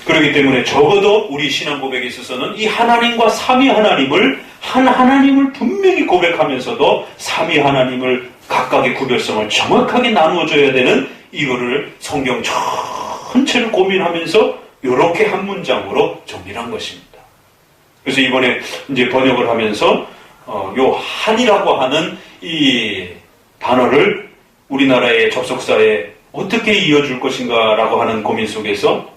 그렇기 때문에 적어도 우리 신앙 고백에 있어서는 이 하나님과 삼위 하나님을 한 하나님을 분명히 고백하면서도 삼위 하나님을 각각의 구별성을 정확하게 나누어줘야 되는 이거를 성경 전체를 고민하면서 이렇게 한 문장으로 정리한 것입니다. 그래서 이번에 이제 번역을 하면서 요 한이라고 하는 이 단어를 우리나라의 접속사에 어떻게 이어줄 것인가라고 하는 고민 속에서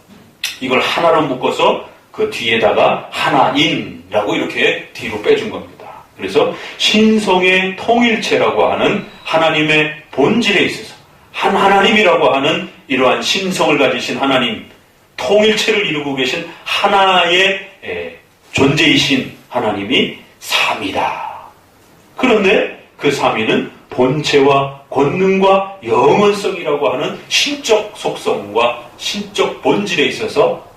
이걸 하나로 묶어서 그 뒤에다가 하나인라고 이렇게 뒤로 빼준 겁니다. 그래서 신성의 통일체라고 하는 하나님의 본질에 있어서 한 하나님이라고 하는 이러한 신성을 가지신 하나님, 통일체를 이루고 계신 하나의 존재이신 하나님이 삼위다. 그런데 그 삼위는 본체와 권능과 영원성이라고 하는 신적 속성과 신적 본질에 있어서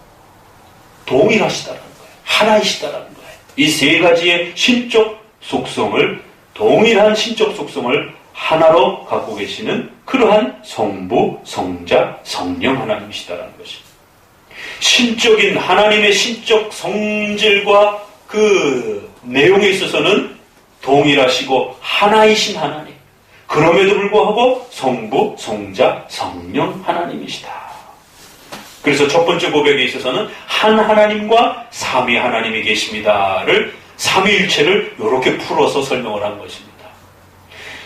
동일하시다라는 거예요. 하나이시다라는 거예요. 이 세 가지의 신적 속성을, 동일한 신적 속성을 하나로 갖고 계시는 그러한 성부, 성자, 성령 하나님이시다라는 것입니다. 신적인 하나님의 신적 성질과 그 내용에 있어서는 동일하시고 하나이신 하나님. 그럼에도 불구하고 성부, 성자, 성령 하나님이시다. 그래서 첫 번째 고백에 있어서는 한 하나님과 삼위 하나님이 계십니다를 삼위일체를 이렇게 풀어서 설명을 한 것입니다.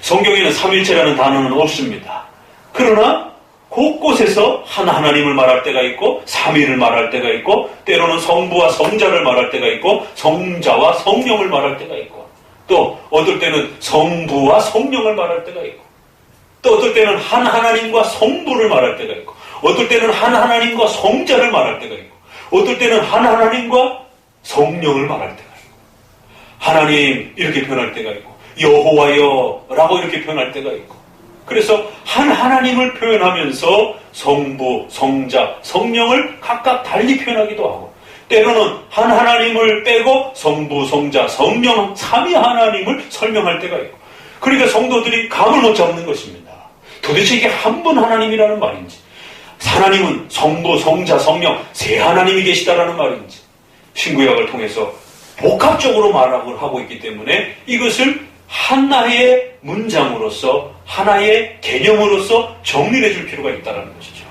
성경에는 삼위일체라는 단어는 없습니다. 그러나 곳곳에서 한 하나님을 말할 때가 있고 삼위를 말할 때가 있고 때로는 성부와 성자를 말할 때가 있고 성자와 성령을 말할 때가 있고 또 어떨 때는 성부와 성령을 말할 때가 있고 또 어떨 때는 한 하나님과 성부를 말할 때가 있고, 어떨 때는 한 하나님과 성자를 말할 때가 있고, 어떨 때는 한 하나님과 성령을 말할 때가 있고, 하나님 이렇게 표현할 때가 있고, 여호와여라고 이렇게 표현할 때가 있고, 그래서 한 하나님을 표현하면서 성부, 성자, 성령을 각각 달리 표현하기도 하고, 때로는 한 하나님을 빼고 성부, 성자, 성령, 삼위 하나님을 설명할 때가 있고, 그러니까 성도들이 감을 못 잡는 것입니다. 도대체 이게 한 분 하나님이라는 말인지, 하나님은 성부, 성자, 성령 세 하나님이 계시다라는 말인지, 신구약을 통해서 복합적으로 말하고 하고 있기 때문에 이것을 하나의 문장으로서, 하나의 개념으로서 정리해 줄 필요가 있다는 것이죠.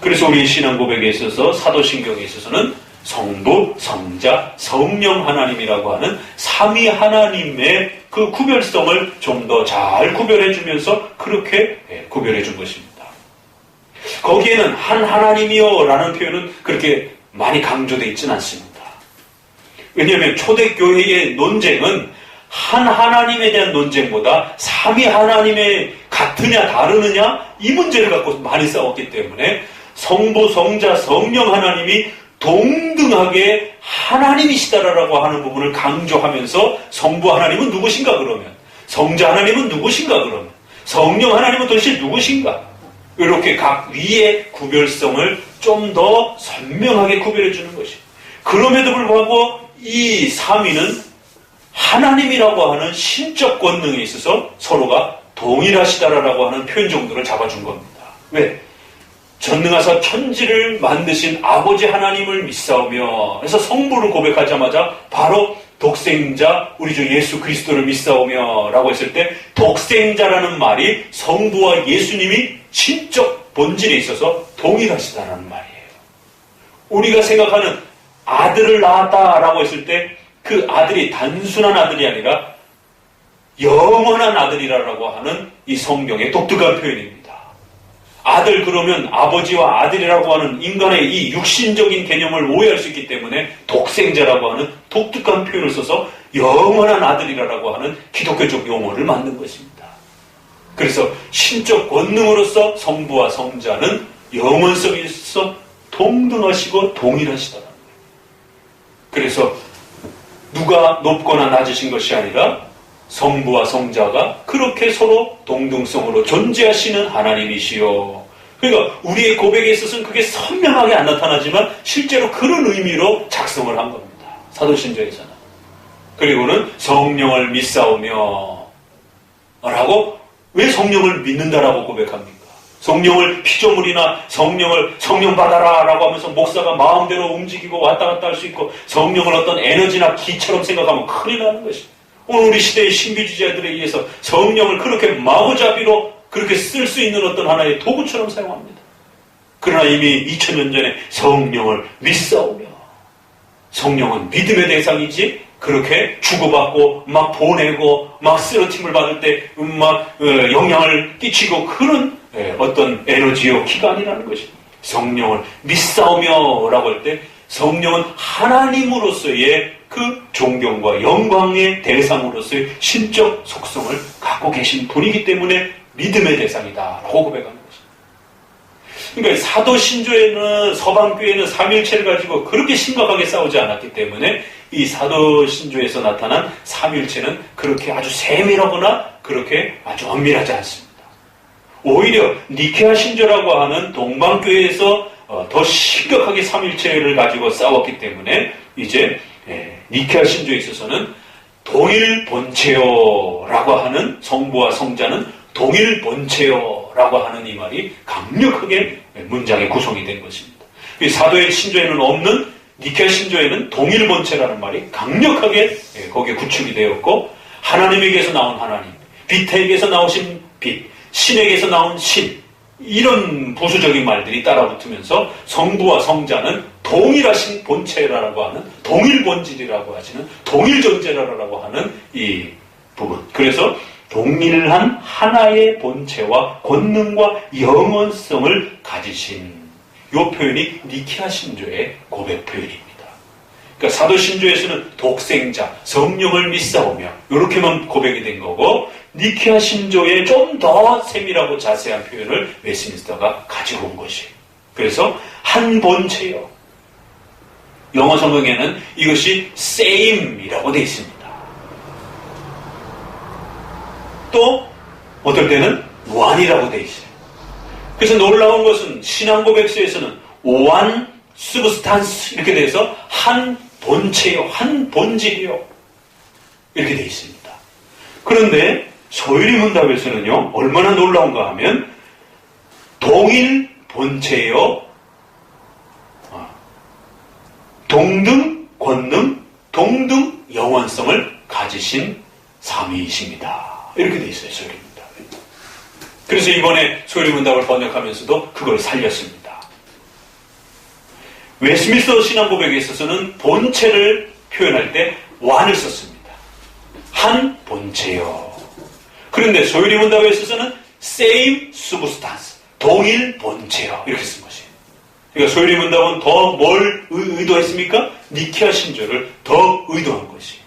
그래서 우리 신앙 고백에 있어서, 사도신경에 있어서는 성부, 성자, 성령 하나님이라고 하는 삼위 하나님의 그 구별성을 좀 더 잘 구별해 주면서 그렇게 구별해 준 것입니다. 거기에는 한 하나님이요 라는 표현은 그렇게 많이 강조되어 있지는 않습니다. 왜냐하면 초대교회의 논쟁은 한 하나님에 대한 논쟁보다 삼위 하나님의 같으냐 다르느냐 이 문제를 갖고 많이 싸웠기 때문에 성부, 성자, 성령 하나님이 동등하게 하나님이시다라고 하는 부분을 강조하면서 성부 하나님은 누구신가 그러면, 성자 하나님은 누구신가 그러면, 성령 하나님은 도대체 누구신가, 이렇게 각 위의 구별성을 좀 더 선명하게 구별해 주는 것이에요. 그럼에도 불구하고 이 삼위는 하나님이라고 하는 신적 권능에 있어서 서로가 동일하시다라고 하는 표현 정도를 잡아준 겁니다. 왜? 전능하사 천지를 만드신 아버지 하나님을 믿사오며, 그래서 성부를 고백하자마자 바로 독생자 우리 주 예수 그리스도를 믿사오며 라고 했을 때, 독생자라는 말이 성부와 예수님이 신적 본질에 있어서 동일하시다라는 말이에요. 우리가 생각하는 아들을 낳았다라고 했을 때 그 아들이 단순한 아들이 아니라 영원한 아들이라고 하는 이 성경의 독특한 표현입니다. 아들 그러면 아버지와 아들이라고 하는 인간의 이 육신적인 개념을 오해할 수 있기 때문에 독생자라고 하는 독특한 표현을 써서 영원한 아들이라고 하는 기독교적 용어를 만든 것입니다. 그래서 신적 권능으로서 성부와 성자는 영원성에 있어서 동등하시고 동일하시다는 거예요. 그래서 누가 높거나 낮으신 것이 아니라 성부와 성자가 그렇게 서로 동등성으로 존재하시는 하나님이시요. 그러니까 우리의 고백에 있어서는 그게 선명하게 안 나타나지만 실제로 그런 의미로 작성을 한 겁니다. 사도신조에서는. 그리고는 성령을 믿사오며 라고, 왜 성령을 믿는다라고 고백합니까? 성령을 피조물이나 성령 받아라 라고 하면서 목사가 마음대로 움직이고 왔다 갔다 할 수 있고, 성령을 어떤 에너지나 기처럼 생각하면 큰일 나는 것입니다. 오늘 우리 시대의 신비주의자들에 의해서 성령을 그렇게 마구잡이로 그렇게 쓸 수 있는 어떤 하나의 도구처럼 사용합니다. 그러나 이미 2000년 전에 성령을 믿사오며, 성령은 믿음의 대상이지 그렇게 주고받고 막 보내고 막 쓰러짐을 받을 때 막 영향을 끼치고 그런 어떤 에너지요 기가 아니라는 것입니다. 성령을 믿사오며 라고 할 때 성령은 하나님으로서의 그 존경과 영광의 대상으로서의 신적 속성을 갖고 계신 분이기 때문에 믿음의 대상이다 라고 고백하는 것입니다. 그러니까 사도신조에는, 서방교회는 삼위일체를 가지고 그렇게 심각하게 싸우지 않았기 때문에 이 사도신조에서 나타난 삼위일체는 그렇게 아주 세밀하거나 그렇게 아주 엄밀하지 않습니다. 오히려 니케아 신조라고 하는 동방교회에서 더 심각하게 삼위일체를 가지고 싸웠기 때문에 이제 니케아 신조에 있어서는 동일 본체요라고 하는, 성부와 성자는 동일 본체요라고 하는 이 말이 강력하게 문장에 구성이 된 것입니다. 사도의 신조에는 없는 니케아 신조에는 동일 본체라는 말이 강력하게 거기에 구축이 되었고, 하나님에게서 나온 하나님, 빛에게서 나오신 빛, 신에게서 나온 신, 이런 부수적인 말들이 따라붙으면서 성부와 성자는 동일하신 본체라고 하는, 동일 본질이라고 하시는, 동일 존재라고 하는 이 부분. 그래서 동일한 하나의 본체와 권능과 영원성을 가지신 이 표현이 니케아 신조의 고백 표현입니다. 그러니까 사도 신조에서는 독생자, 성령을 믿사오며 이렇게만 고백이 된 거고, 니케아 신조의 좀 더 세밀하고 자세한 표현을 웨스민스터가 가지고 온 것이. 그래서 한 본체요. 영어 성경에는 이것이 same이라고 되어 있습니다. 또 어떨 때는 one이라고 되어 있어요. 그래서 놀라운 것은 신앙고백서에서는 one substance 이렇게 돼서 한 본체요, 한 본질이요 이렇게 되어 있습니다. 그런데 소유리 문답에서는요 얼마나 놀라운가 하면 동일 본체요, 동등 권능, 동등 영원성을 가지신 삼위이십니다. 이렇게 되어 있어요, 소유리 문답에. 그래서 이번에 소유리 문답을 번역하면서도 그걸 살렸습니다. 웨스민스터 신앙고백에 있어서는 본체를 표현할 때 one을 썼습니다. 한 본체요. 그런데 소유리 문답에 있어서는 same substance, 동일 본체요 이렇게 쓴 것이에요. 그러니까 소유리 문답은 더 뭘 의도했습니까? 니케아 신조를 더 의도한 것이에요.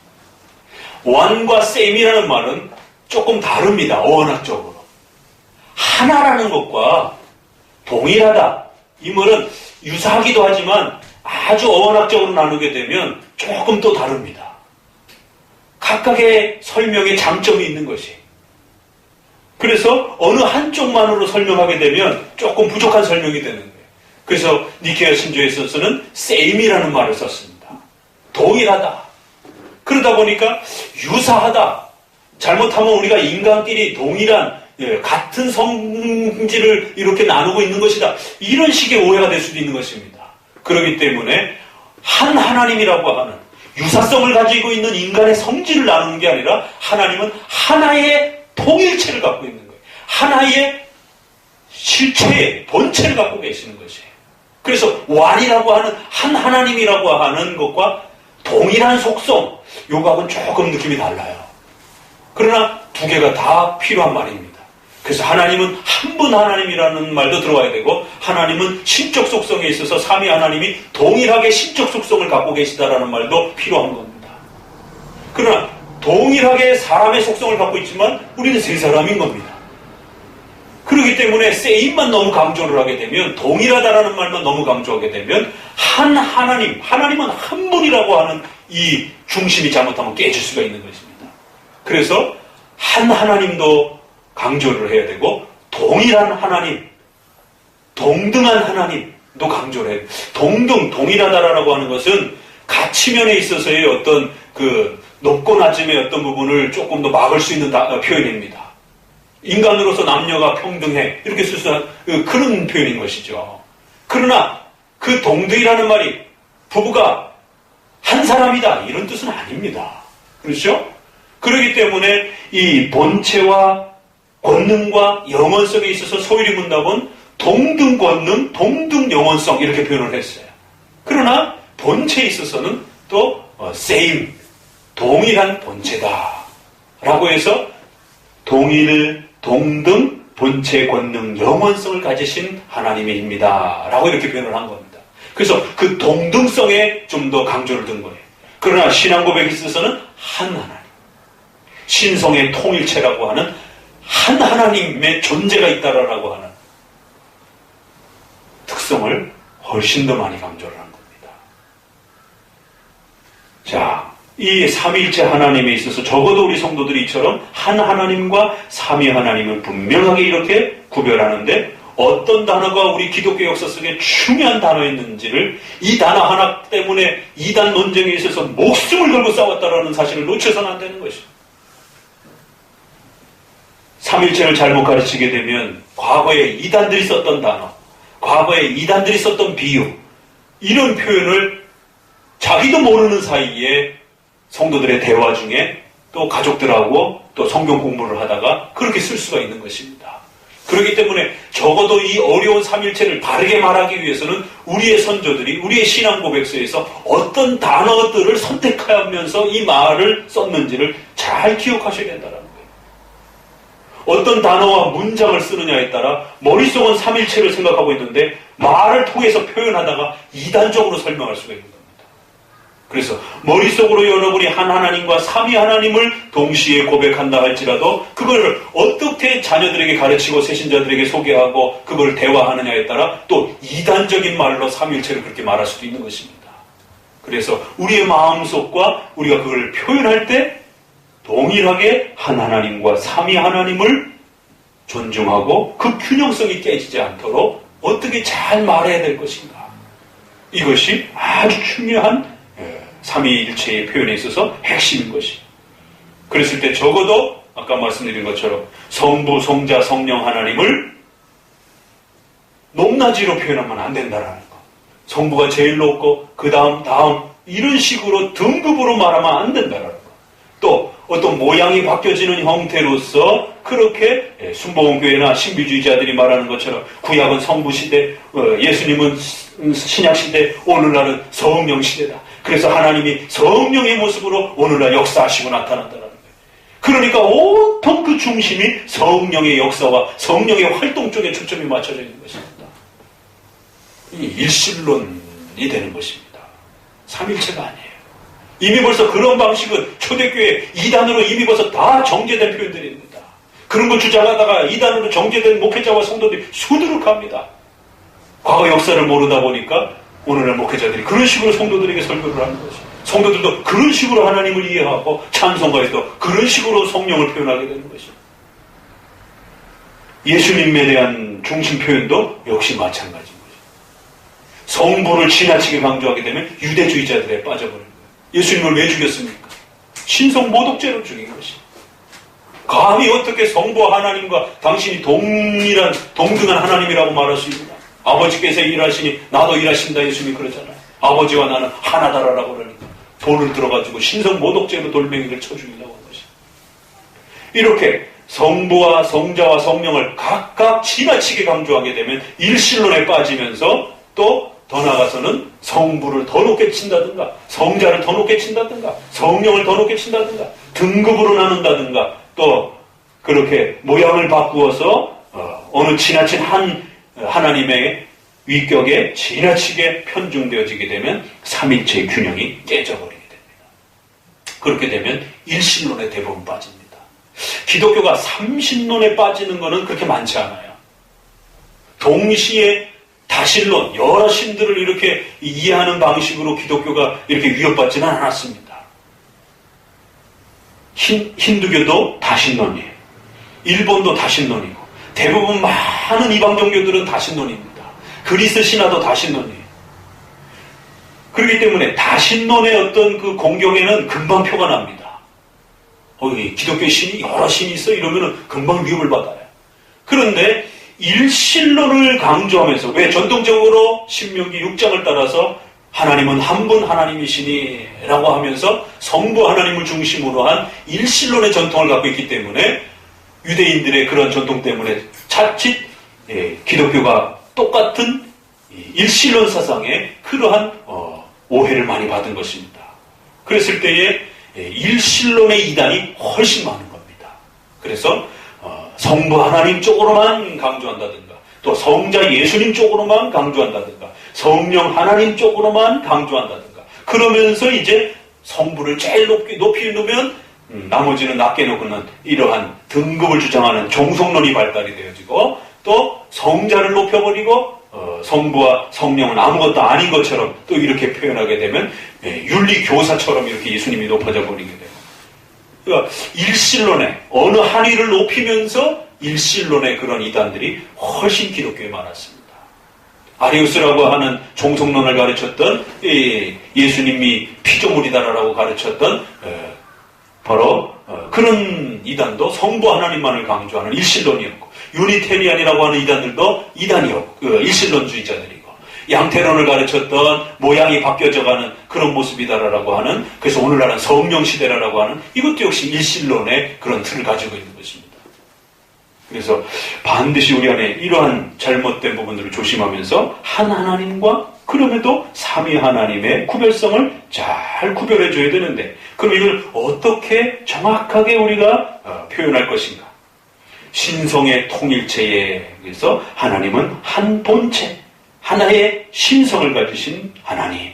one과 same이라는 말은 조금 다릅니다. 어원학적으로. 하나라는 것과 동일하다, 이 말은 유사하기도 하지만 아주 어원학적으로 나누게 되면 조금 또 다릅니다. 각각의 설명에 장점이 있는 것이. 그래서 어느 한쪽만으로 설명하게 되면 조금 부족한 설명이 되는 거예요. 그래서 니케아 신조에 있어서는 same이라는 말을 썼습니다. 동일하다. 그러다 보니까 유사하다. 잘못하면 우리가 인간끼리 동일한 같은 성질을 이렇게 나누고 있는 것이다. 이런 식의 오해가 될 수도 있는 것입니다. 그렇기 때문에 한 하나님이라고 하는 유사성을 가지고 있는 인간의 성질을 나누는 게 아니라 하나님은 하나의 통일체를 갖고 있는 거예요. 하나의 실체의 본체를 갖고 계시는 것이에요. 그래서 오ne이라고 하는 한 하나님이라고 하는 것과 동일한 속성, 요각은 조금 느낌이 달라요. 그러나 두 개가 다 필요한 말입니다. 그래서 하나님은 한 분 하나님이라는 말도 들어와야 되고, 하나님은 신적 속성에 있어서 삼위 하나님이 동일하게 신적 속성을 갖고 계시다라는 말도 필요한 겁니다. 그러나 동일하게 사람의 속성을 갖고 있지만 우리는 세 사람인 겁니다. 그렇기 때문에 same만 너무 강조를 하게 되면, 동일하다라는 말만 너무 강조하게 되면 한 하나님, 하나님은 한 분이라고 하는 이 중심이 잘못하면 깨질 수가 있는 것입니다. 그래서 한 하나님도 강조를 해야 되고, 동일한 하나님, 동등한 하나님도 강조를 해야 돼요. 동일하다라고 하는 것은 가치면에 있어서의 어떤 그 높고 낮음의 어떤 부분을 조금 더 막을 수 있는 표현입니다. 인간으로서 남녀가 평등해 이렇게 쓸 수 있는 그런 표현인 것이죠. 그러나 그 동등이라는 말이 부부가 한 사람이다 이런 뜻은 아닙니다. 그렇죠? 그렇기 때문에 이 본체와 권능과 영원성에 있어서 소유리 문답은 동등 권능, 동등 영원성 이렇게 표현을 했어요. 그러나 본체에 있어서는 또 same, 동일한 본체다 라고 해서 동일, 동등, 본체, 권능, 영원성을 가지신 하나님입니다 라고 이렇게 표현을 한 겁니다. 그래서 그 동등성에 좀 더 강조를 둔 거예요. 그러나 신앙고백에 있어서는 한 하나님, 신성의 통일체라고 하는 한 하나님의 존재가 있다라고 하는 특성을 훨씬 더 많이 강조를 한 겁니다. 자, 이 삼위일체 하나님에 있어서 적어도 우리 성도들이 이처럼 한 하나님과 삼위 하나님을 분명하게 이렇게 구별하는데, 어떤 단어가 우리 기독교 역사 속에 중요한 단어였는지를, 이 단어 하나 때문에 이단 논쟁에 있어서 목숨을 걸고 싸웠다라는 사실을 놓쳐서는 안 되는 것입니다. 삼일체를 잘못 가르치게 되면 과거에 이단들이 썼던 단어, 과거에 이단들이 썼던 비유, 이런 표현을 자기도 모르는 사이에 성도들의 대화 중에 또 가족들하고 또 성경 공부를 하다가 그렇게 쓸 수가 있는 것입니다. 그렇기 때문에 적어도 이 어려운 삼일체를 바르게 말하기 위해서는 우리의 선조들이 우리의 신앙 고백서에서 어떤 단어들을 선택하면서 이 말을 썼는지를 잘 기억하셔야 된다는 거예요. 어떤 단어와 문장을 쓰느냐에 따라 머릿속은 삼일체를 생각하고 있는데 말을 통해서 표현하다가 이단적으로 설명할 수가 있는 겁니다. 그래서 머릿속으로 여러분이 한 하나님과 삼위 하나님을 동시에 고백한다 할지라도 그걸 어떻게 자녀들에게 가르치고 세신자들에게 소개하고 그걸 대화하느냐에 따라 또 이단적인 말로 삼위일체를 그렇게 말할 수도 있는 것입니다. 그래서 우리의 마음속과 우리가 그걸 표현할 때 동일하게 한 하나님과 삼위 하나님을 존중하고 그 균형성이 깨지지 않도록 어떻게 잘 말해야 될 것인가. 이것이 아주 중요한 삼위일체의 표현에 있어서 핵심인 것이. 그랬을 때 적어도 아까 말씀드린 것처럼 성부, 성자, 성령 하나님을 높낮이로 표현하면 안 된다라는 거. 성부가 제일 높고 그 다음 이런 식으로 등급으로 말하면 안 된다라는 거. 또 어떤 모양이 바뀌어지는 형태로서 그렇게 순복음교회나 신비주의자들이 말하는 것처럼 구약은 성부시대, 예수님은 신약시대, 오늘날은 성령시대다. 그래서 하나님이 성령의 모습으로 오늘날 역사하시고 나타난다는 거예요. 그러니까 온통 그 중심이 성령의 역사와 성령의 활동 쪽에 초점이 맞춰져 있는 것입니다. 이 일신론이 되는 것입니다. 삼일체가 아니에요. 이미 벌써 그런 방식은 초대교회 이단으로 이미 벌써 다 정제된 표현들입니다. 그런 거 주장하다가 이단으로 정제된 목회자와 성도들이 수두룩합니다. 과거 역사를 모르다 보니까 오늘날 목회자들이 그런 식으로 성도들에게 설교를 하는 것이, 성도들도 그런 식으로 하나님을 이해하고 찬송가에도 그런 식으로 성령을 표현하게 되는 것이. 예수님에 대한 중심 표현도 역시 마찬가지인 거죠. 성부를 지나치게 강조하게 되면 유대주의자들에 빠져버리는 거예요. 예수님을 왜 죽였습니까? 신성 모독죄로 죽인 것이. 감히 어떻게 성부와 하나님과 당신이 동등한 하나님이라고 말할 수 있느냐? 아버지께서 일하시니 나도 일하신다 예수님이 그러잖아요. 아버지와 나는 하나다라고 그러니까 돌을 들어가지고 신성 모독죄로 돌멩이를 쳐 죽이려고 한 것이. 이렇게 성부와 성자와 성령을 각각 지나치게 강조하게 되면 일신론에 빠지면서 또 더 나아가서는 성부를 더 높게 친다든가 성자를 더 높게 친다든가 성령을 더 높게 친다든가 등급으로 나눈다든가 또 그렇게 모양을 바꾸어서 어느 지나친 하나님의 위격에 지나치게 편중되어지게 되면 삼일체의 균형이 깨져버리게 됩니다. 그렇게 되면 일신론에 대부분 빠집니다. 기독교가 삼신론에 빠지는 것은 그렇게 많지 않아요. 동시에 다신론, 여러 신들을 이렇게 이해하는 방식으로 기독교가 이렇게 위협받지는 않았습니다. 힌두교도 다신론이에요. 일본도 다신론이고 대부분 많은 이방 종교들은 다신론입니다. 그리스 신화도 다신론이에요. 그렇기 때문에 다신론의 어떤 그 공경에는 금방 표가 납니다. 기독교 신이 여러 신이 있어 이러면은 금방 위협을 받아요. 그런데 일신론을 강조하면서 왜 전통적으로 신명기 6장을 따라서 하나님은 한 분 하나님이시니 라고 하면서 성부 하나님을 중심으로 한 일신론의 전통을 갖고 있기 때문에 유대인들의 그런 전통 때문에 자칫 기독교가 똑같은 일신론 사상에 그러한 오해를 많이 받은 것입니다. 그랬을 때에 일신론의 이단이 훨씬 많은 겁니다. 그래서 성부 하나님 쪽으로만 강조한다든가 또 성자 예수님 쪽으로만 강조한다든가 성령 하나님 쪽으로만 강조한다든가 그러면서 이제 성부를 제일 높이 놓으면 나머지는 낮게 놓고는 이러한 등급을 주장하는 종속론이 발달이 되어지고 또 성자를 높여버리고 성부와 성령은 아무것도 아닌 것처럼 또 이렇게 표현하게 되면 윤리교사처럼 이렇게 예수님이 높아져 버리게 돼요. 그러니까 일신론에 어느 한위를 높이면서 일신론의 그런 이단들이 훨씬 기독교에 많았습니다. 아리우스라고 하는 종속론을 가르쳤던 예수님이 피조물이다라고 가르쳤던 바로 그런 이단도 성부 하나님만을 강조하는 일신론이었고 유니테리안이라고 하는 이단들도 일신론주의자들이고 양태론을 가르쳤던 모양이 바뀌어져가는 그런 모습이다라고 하는 그래서 오늘날은 성령시대라고 하는 이것도 역시 일신론의 그런 틀을 가지고 있는 것입니다. 그래서 반드시 우리 안에 이러한 잘못된 부분들을 조심하면서 한 하나님과 그럼에도 삼위 하나님의 구별성을 잘 구별해줘야 되는데 그럼 이걸 어떻게 정확하게 우리가 표현할 것인가? 신성의 통일체에 의해서 하나님은 한 본체 하나의 신성을 가지신 하나님.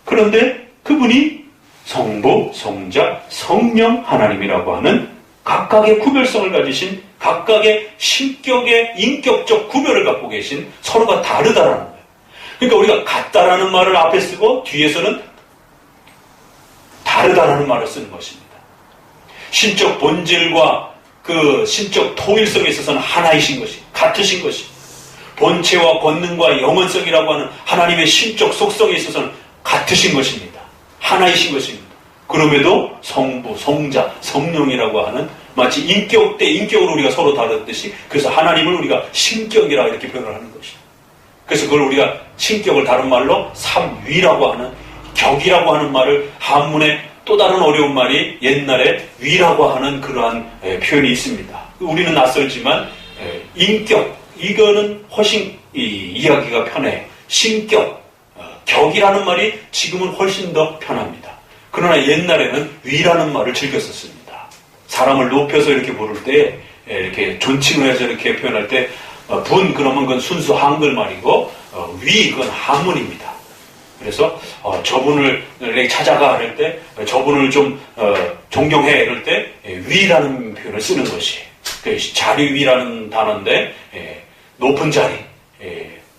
그러나 그런데 그분이 성부, 성자, 성령 하나님이라고 하는 각각의 구별성을 가지신 각각의 신격의 인격적 구별을 갖고 계신 서로가 다르다라는 거예요. 그러니까 우리가 같다라는 말을 앞에 쓰고 뒤에서는 다르다라는 말을 쓰는 것입니다. 신적 본질과 그 신적 통일성에 있어서는 하나이신 것이, 같으신 것이, 본체와 권능과 영원성이라고 하는 하나님의 신적 속성에 있어서는 같으신 것입니다. 하나이신 것입니다. 그럼에도 성부, 성자, 성령이라고 하는 마치 인격 대 인격으로 우리가 서로 다르듯이 그래서 하나님을 우리가 신격이라 이렇게 표현을 하는 것이죠. 그래서 그걸 우리가 신격을 다른 말로 삼위라고 하는 격이라고 하는 말을 한문에 또 다른 어려운 말이 옛날에 위라고 하는 그러한 표현이 있습니다. 우리는 낯설지만 인격 이거는 훨씬 이야기가 편해. 신격 격이라는 말이 지금은 훨씬 더 편합니다. 그러나 옛날에는 위라는 말을 즐겨 썼습니다. 사람을 높여서 이렇게 부를 때 이렇게 존칭을 해서 이렇게 표현할 때 분 그러면 그건 순수 한글 말이고 위 그건 한문입니다. 그래서 저분을 찾아가 이럴 때 저분을 좀 존경해 이럴 때 위라는 표현을 쓰는 것이 자리 위라는 단어인데 높은 자리,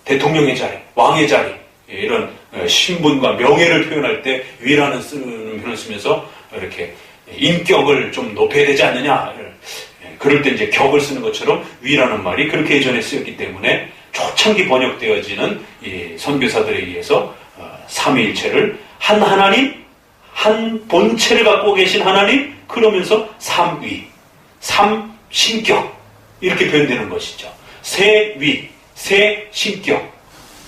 대통령의 자리, 왕의 자리 이런 신분과 명예를 표현할 때 위라는 쓰는 표현을 쓰면서 이렇게 인격을 좀 높여야 되지 않느냐 그럴 때 이제 격을 쓰는 것처럼 위라는 말이 그렇게 예전에 쓰였기 때문에 초창기 번역되어지는 이 선교사들에 의해서 삼위일체를 한 하나님, 한 본체를 갖고 계신 하나님, 그러면서 삼위, 삼신격 이렇게 표현되는 것이죠. 세위, 세신격,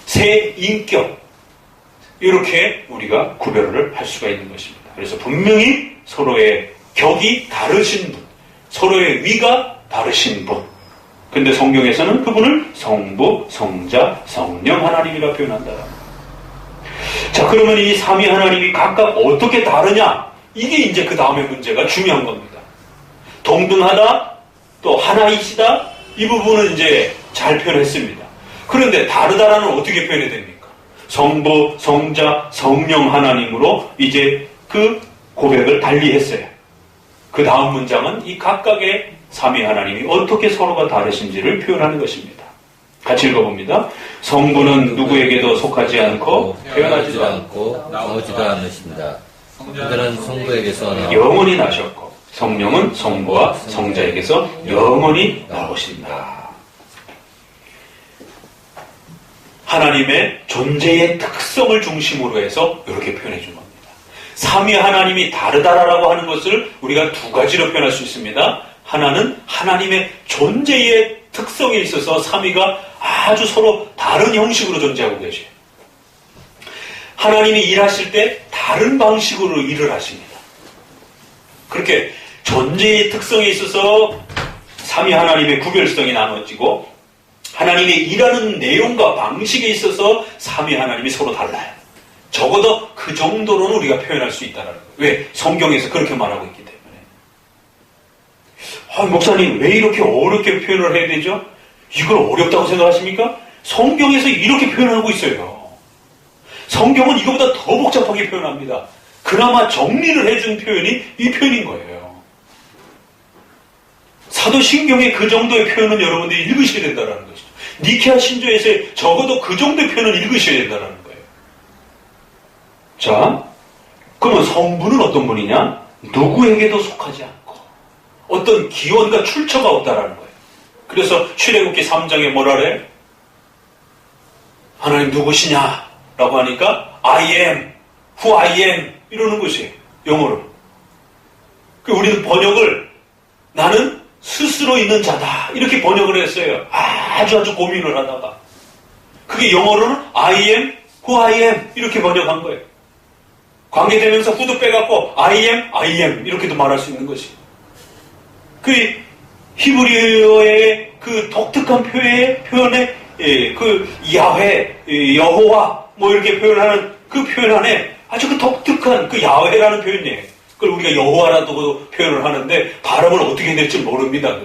세인격 이렇게 우리가 구별을 할 수가 있는 것입니다. 그래서 분명히 서로의 격이 다르신 분, 서로의 위가 다르신 분. 근데 성경에서는 그분을 성부, 성자, 성령 하나님이라 표현한다. 자, 그러면 이 삼위 하나님이 각각 어떻게 다르냐? 이게 이제 그 다음에 문제가 중요한 겁니다. 동등하다, 또 하나이시다, 이 부분은 이제 잘 표현했습니다. 그런데 다르다라는 어떻게 표현이 됩니까? 성부, 성자, 성령 하나님으로 이제 그 고백을 달리 했어요. 그 다음 문장은 이 각각의 삼위 하나님이 어떻게 서로가 다르신지를 표현하는 것입니다. 같이 읽어봅니다. 성부는 누구에게도 속하지 않고 태어나지도 않고 나오지도 않으십니다. 그들은 성부에게서 영원히 나셨고 성령은 성부와 성자에게서 영원히 나오신다. 하나님의 존재의 특성을 중심으로 해서 이렇게 표현해 준 겁니다. 삼위 하나님이 다르다라고 하는 것을 우리가 두 가지로 표현할 수 있습니다. 하나는 하나님의 존재의 특성에 있어서 삼위가 아주 서로 다른 형식으로 존재하고 계셔요. 하나님이 일하실 때 다른 방식으로 일을 하십니다. 그렇게 존재의 특성에 있어서 삼위 하나님의 구별성이 나눠지고 하나님의 일하는 내용과 방식에 있어서 삼위 하나님이 서로 달라요. 적어도 그 정도로는 우리가 표현할 수 있다는 거예요. 왜? 성경에서 그렇게 말하고 있기 때문에. 목사님 왜 이렇게 어렵게 표현을 해야 되죠? 이걸 어렵다고 생각하십니까? 성경에서 이렇게 표현하고 있어요. 성경은 이거보다 더 복잡하게 표현합니다. 그나마 정리를 해준 표현이 이 표현인 거예요. 사도신경의 그 정도의 표현은 여러분들이 읽으셔야 된다는 것이죠. 니케아 신조에서 적어도 그 정도의 표현은 읽으셔야 된다는 거예요. 자, 그러면 성부는 어떤 분이냐? 누구에게도 속하지 않고 어떤 기원과 출처가 없다라는 거예요. 그래서 출애굽기 3장에 뭐라 그래? 하나님 누구시냐? 라고 하니까 I am, who I am 이러는 것이에요. 영어로. 우리는 번역을 나는 스스로 있는 자다 이렇게 번역을 했어요. 아주 고민을 하다가 그게 영어로는 I am, who I am 이렇게 번역한 거예요. 관계대명사 후도 빼갖고 I am 이렇게도 말할 수 있는 것이에요. 그 히브리어의 그 독특한 표현에 그 야훼, 여호와 뭐 이렇게 표현하는 그 표현 안에 아주 그 독특한 그 야훼라는 표현이에요. 그걸 우리가 여호와라도 표현을 하는데 발음을 어떻게 해야 될지 모릅니다.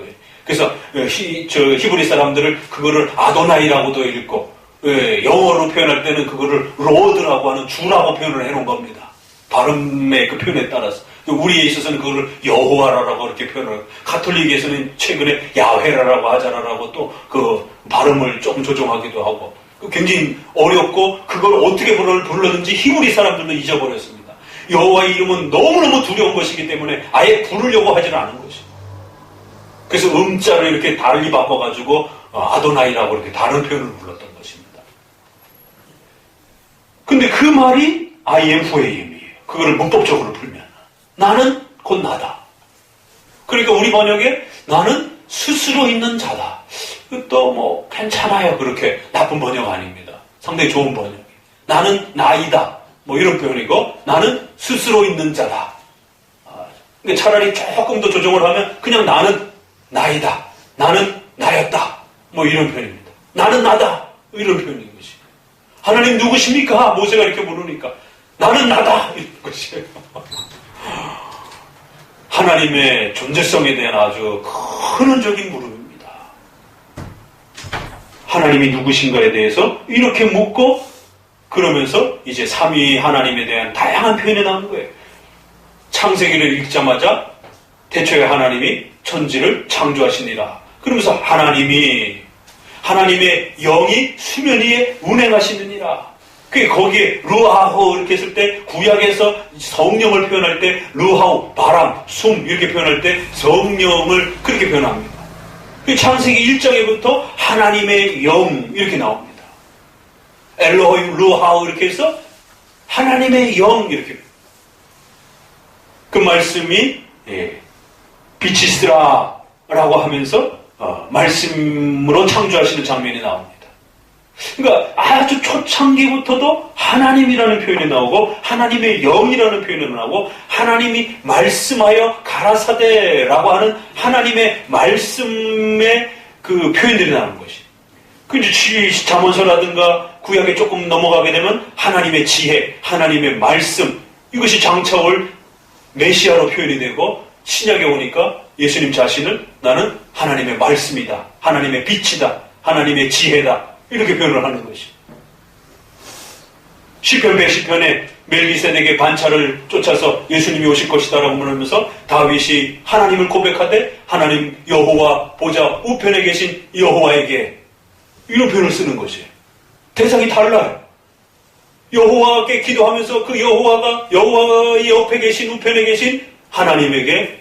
그래서 히브리 사람들을 그거를 아도나이라고도 읽고 영어로 표현할 때는 그거를 로드라고 하는 주라고 표현을 해놓은 겁니다. 발음의 그 표현에 따라서. 우리에 있어서는 그거를 여호와라고 이렇게 표현을, 가톨릭에서는 최근에 야훼라라고 하자라라고 또 그 발음을 조금 조정하기도 하고, 굉장히 어렵고 그걸 어떻게 불렀는지 히브리 사람들도 잊어버렸습니다. 여호와의 이름은 너무너무 두려운 것이기 때문에 아예 부르려고 하지는 않은 것이에요. 그래서 음자를 이렇게 달리 바꿔가지고 아도나이라고 이렇게 다른 표현을 불렀던 것입니다. 근데 그 말이 I am who I am이에요. 그거를 문법적으로 풀면 나는 곧 나다. 그러니까 우리 번역에 나는 스스로 있는 자다. 또 뭐 괜찮아요. 그렇게 나쁜 번역 아닙니다. 상당히 좋은 번역이에요. 나는 나이다. 뭐 이런 표현이고 나는 스스로 있는 자다. 근데 차라리 조금 더 조정을 하면 그냥 나는 나이다. 나는 나였다. 뭐 이런 표현입니다. 나는 나다. 이런 표현인 것이에요. 하나님 누구십니까? 모세가 이렇게 물으니까 나는 나다. 이런 것이에요. 하나님의 존재성에 대한 아주 근원적인 물음입니다. 하나님이 누구신가에 대해서 이렇게 묻고 그러면서 이제 삼위 하나님에 대한 다양한 표현이 나오는 거예요. 창세기를 읽자마자 태초에 하나님이 천지를 창조하시니라. 그러면서 하나님의 영이 수면 위에 운행하시느니라. 그게 거기에 루하우 이렇게 했을 때 구약에서 성령을 표현할 때 루하우, 바람, 숨 이렇게 표현할 때 성령을 그렇게 표현합니다. 창세기 1장에부터 하나님의 영 이렇게 나옵니다. 엘로힘, 루하우 이렇게 해서 하나님의 영 이렇게. 그 말씀이 비치스라라고 하면서 말씀으로 창조하시는 장면이 나옵니다. 그러니까 아주 초창기부터도 하나님이라는 표현이 나오고 하나님의 영이라는 표현이 나오고 하나님이 말씀하여 가라사대라고 하는 하나님의 말씀의 그 표현들이 나오는 것이. 그 이제 잠언서라든가 구약에 조금 넘어가게 되면 하나님의 지혜, 하나님의 말씀 이것이 장차 올 메시아로 표현이 되고 신약에 오니까 예수님 자신을 나는 하나님의 말씀이다, 하나님의 빛이다, 하나님의 지혜다 이렇게 표현을 하는 것이. 시편 110편에 멜기세덱의 반차를 쫓아서 예수님이 오실 것이다라고 말하면서 다윗이 하나님을 고백하되 하나님 여호와 보좌 우편에 계신 여호와에게 이런 표현을 쓰는 것이에요. 대상이 달라요. 여호와께 기도하면서 그 여호와가 여호와의 옆에 계신 우편에 계신 하나님에게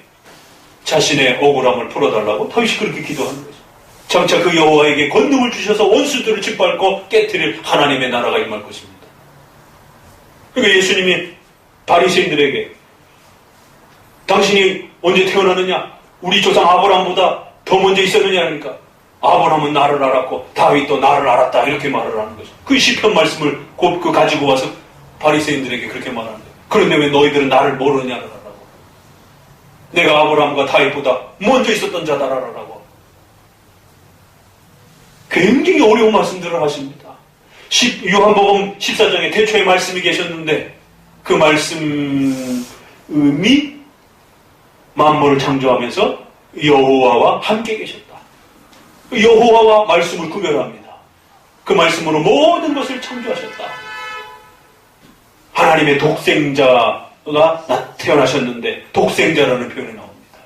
자신의 억울함을 풀어달라고 다윗이 그렇게 기도하는 거죠. 장차 그 여호와에게 권능을 주셔서 원수들을 짓밟고 깨트릴 하나님의 나라가 임할 것입니다. 그러니까 예수님이 바리새인들에게 당신이 언제 태어나느냐? 우리 조상 아브라함보다 더 먼저 있었느냐 하니까 아브라함은 나를 알았고 다윗도 나를 알았다 이렇게 말을 하는 거죠. 그 시편 말씀을 그 가지고 와서 바리새인들에게 그렇게 말하는 거예요. 그런데 왜 너희들은 나를 모르느냐를 하라고. 내가 아브라함과 다윗보다 먼저 있었던 자다라고. 굉장히 어려운 말씀들을 하십니다. 요한복음 14장에 태초에 말씀이 계셨는데 그 말씀이 만물을 창조하면서 여호와와 함께 계셨다. 여호와와 말씀을 구별합니다. 그 말씀으로 모든 것을 창조하셨다. 하나님의 독생자가 태어나셨는데 독생자라는 표현이 나옵니다.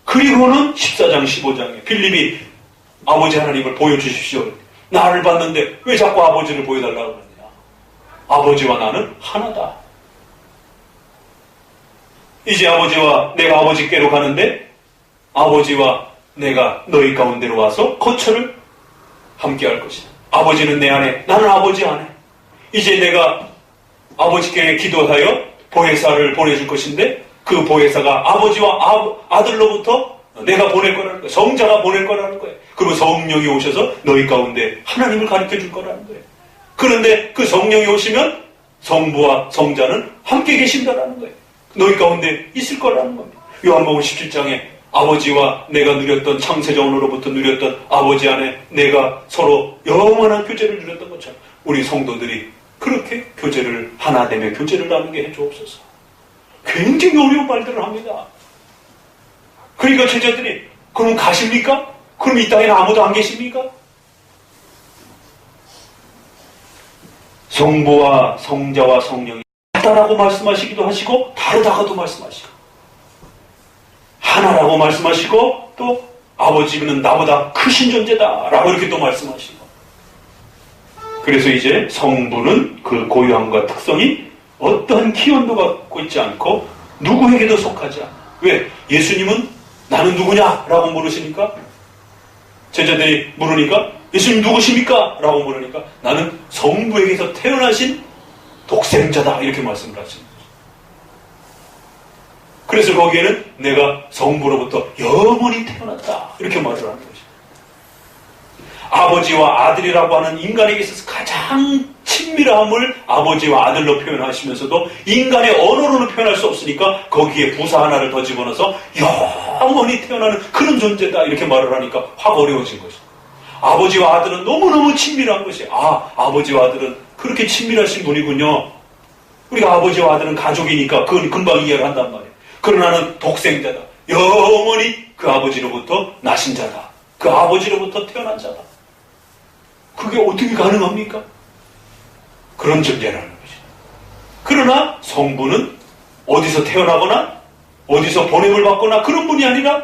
그리고는 14장 15장에 빌립이 아버지 하나님을 보여주십시오. 나를 봤는데 왜 자꾸 아버지를 보여달라고 그러냐. 아버지와 나는 하나다. 이제 아버지와 내가 아버지께로 가는데 아버지와 내가 너희 가운데로 와서 거처를 함께 할 것이다. 아버지는 내 안에, 나는 아버지 안에. 이제 내가 아버지께 기도하여 보혜사를 보내줄 것인데 그 보혜사가 아버지와 아들로부터 내가 보낼 거라는 거예요. 성자가 보낼 거라는 거예요. 그리고 성령이 오셔서 너희 가운데 하나님을 가르쳐 줄 거라는 거예요. 그런데 그 성령이 오시면 성부와 성자는 함께 계신다라는 거예요. 너희 가운데 있을 거라는 겁니다. 요한복음 17장에 아버지와 내가 누렸던 창세전으로부터 누렸던 아버지 안에 내가 서로 영원한 교제를 누렸던 것처럼 우리 성도들이 그렇게 교제를 하나됨의 교제를 나누게 해주옵소서. 굉장히 어려운 말들을 합니다. 그러니까 제자들이 그럼 가십니까? 그럼 이 땅에는 아무도 안 계십니까? 성부와 성자와 성령이 같다라고 말씀하시기도 하시고 다르다고도 말씀하시고 하나라고 말씀하시고 또 아버지는 나보다 크신 존재다라고 이렇게 또 말씀하시고 그래서 이제 성부는 그 고유함과 특성이 어떠한 기원도 갖고 있지 않고 누구에게도 속하지 않아. 왜? 예수님은 나는 누구냐라고 물으시니까 제자들이 물으니까 예수님 누구십니까? 라고 물으니까 나는 성부에게서 태어나신 독생자다 이렇게 말씀을 하시는 거죠. 그래서 거기에는 내가 성부로부터 영원히 태어났다 이렇게 말을 하는 거죠. 아버지와 아들이라고 하는 인간에게 있어서 가장 친밀함을 아버지와 아들로 표현하시면서도 인간의 언어로는 표현할 수 없으니까 거기에 부사 하나를 더 집어넣어서 영원히 태어나는 그런 존재다 이렇게 말을 하니까 확 어려워진 거죠. 아버지와 아들은 너무너무 친밀한 것이 아버지와 아들은 그렇게 친밀하신 분이군요. 우리가 아버지와 아들은 가족이니까 그건 금방 이해를 한단 말이에요. 그러나 나는 독생자다. 영원히 그 아버지로부터 나신 자다. 그 아버지로부터 태어난 자다. 그게 어떻게 가능합니까? 그런 존재라는 거죠. 그러나 성부는 어디서 태어나거나 어디서 보냄을 받거나 그런 분이 아니라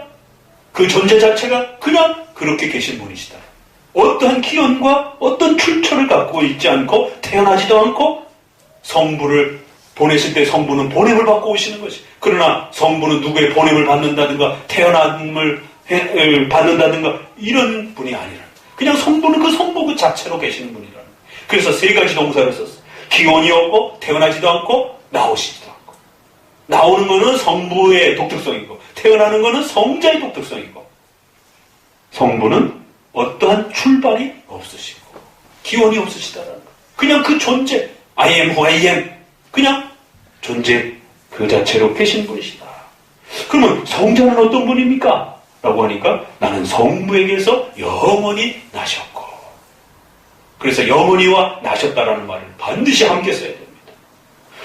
그 존재 자체가 그냥 그렇게 계신 분이시다. 어떠한 기원과 어떤 출처를 갖고 있지 않고 태어나지도 않고 성부를 보내실 때 성부는 보냄을 받고 오시는 것이. 그러나 성부는 누구의 보냄을 받는다든가 태어남을 받는다든가 이런 분이 아니라 그냥 성부는 그 성부 그 자체로 계시는 분이라는 거예요. 그래서 세 가지 동사를 썼어요. 기원이 없고 태어나지도 않고 나오시지도 않고. 나오는 거는 성부의 독특성이고 태어나는 거는 성자의 독특성이고 성부는 어떠한 출발이 없으시고 기원이 없으시다라는 거예요. 그냥 그 존재 I am who I am 그냥 존재 그 자체로 계신 분이시다. 그러면 성자는 어떤 분입니까? 라고 하니까 나는 성부에게서 영원히 나셨고 그래서 영원히와 나셨다라는 말을 반드시 함께 써야 됩니다.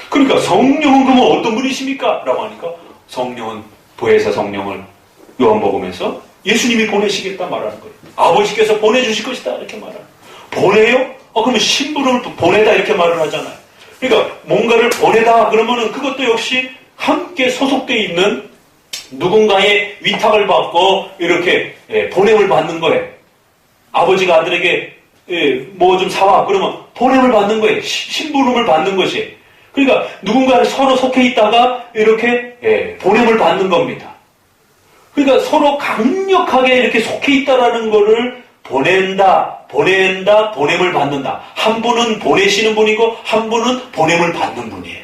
그러니까 성령은 그러면 어떤 분이십니까? 라고 하니까 성령은 보혜사 성령을 요한복음에서 예수님이 보내시겠다 말하는 거예요. 아버지께서 보내주실 것이다 이렇게 말하는 거예요. 보내요? 그러면 신부를 보내다 이렇게 말을 하잖아요. 그러니까 뭔가를 보내다 그러면은 그것도 역시 함께 소속되어 있는 누군가의 위탁을 받고 이렇게 보냄을 받는 거예요. 아버지가 아들에게 뭐 좀 사와 그러면 보냄을 받는 거예요. 심부름을 받는 것이에요. 그러니까 누군가 서로 속해 있다가 이렇게 보냄을 받는 겁니다. 그러니까 서로 강력하게 이렇게 속해 있다라는 거를 보낸다, 보냄을 받는다. 한 분은 보내시는 분이고 한 분은 보냄을 받는 분이에요.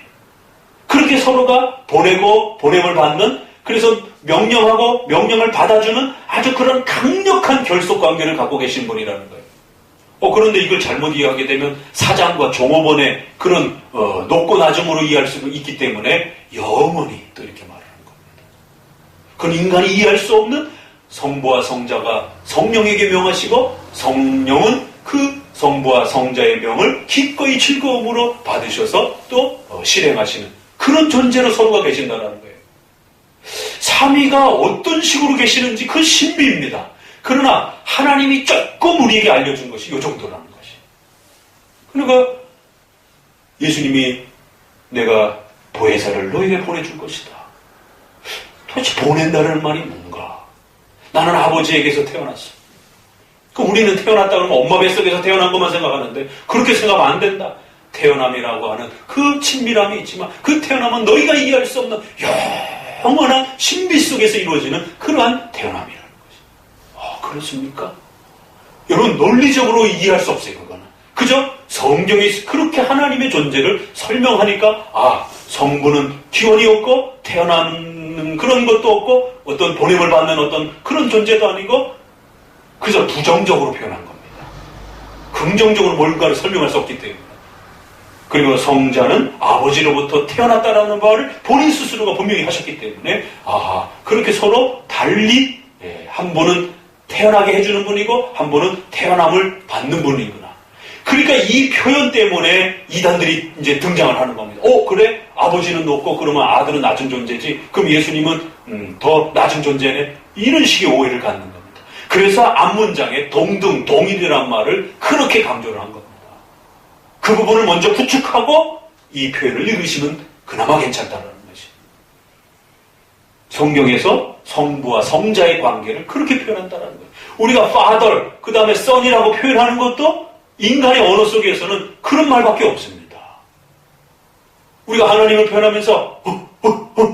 그렇게 서로가 보내고 보냄을 받는 그래서 명령하고 명령을 받아주는 아주 그런 강력한 결속관계를 갖고 계신 분이라는 거예요. 그런데 이걸 잘못 이해하게 되면 사장과 종업원의 그런 높고 낮음으로 이해할 수 있기 때문에 영원히 또 이렇게 말하는 겁니다. 그건 인간이 이해할 수 없는 성부와 성자가 성령에게 명하시고 성령은 그 성부와 성자의 명을 기꺼이 즐거움으로 받으셔서 또 실행하시는 그런 존재로 서로가 계신다는 거예요. 삼위가 어떤 식으로 계시는지 그 신비입니다. 그러나 하나님이 조금 우리에게 알려준 것이 이 정도라는 것이. 그러니까 예수님이 내가 보혜사를 너에게 보내줄 것이다. 도대체 보낸다는 말이 뭔가? 나는 아버지에게서 태어났어. 그럼 우리는 태어났다 그러면 엄마 뱃속에서 태어난 것만 생각하는데 그렇게 생각하면 안 된다. 태어남이라고 하는 그 친밀함이 있지만 그 태어남은 너희가 이해할 수 없는 영원한 신비 속에서 이루어지는 그러한 태어남이라는 것이. 그렇습니까? 여러분 논리적으로 이해할 수 없어요. 그거는. 그저 성경이 그렇게 하나님의 존재를 설명하니까 성부는 기원이 없고 태어나는 그런 것도 없고 어떤 보냄을 받는 어떤 그런 존재도 아니고 그저 부정적으로 표현한 겁니다. 긍정적으로 뭔가를 설명할 수 없기 때문에. 그리고 성자는 아버지로부터 태어났다라는 말을 본인 스스로가 분명히 하셨기 때문에 그렇게 서로 달리 한 분은 태어나게 해주는 분이고 한 분은 태어남을 받는 분이구나. 그러니까 이 표현 때문에 이단들이 이제 등장을 하는 겁니다. 그래? 아버지는 높고 그러면 아들은 낮은 존재지. 그럼 예수님은 더 낮은 존재네. 이런 식의 오해를 갖는 겁니다. 그래서 앞문장에 동등, 동일이란 말을 그렇게 강조를 한 겁니다. 그 부분을 먼저 구축하고 이 표현을 읽으시면 그나마 괜찮다는 것이. 성경에서 성부와 성자의 관계를 그렇게 표현한다는 거예요. 우리가 father, 그 다음에 son이라고 표현하는 것도 인간의 언어 속에서는 그런 말밖에 없습니다. 우리가 하나님을 표현하면서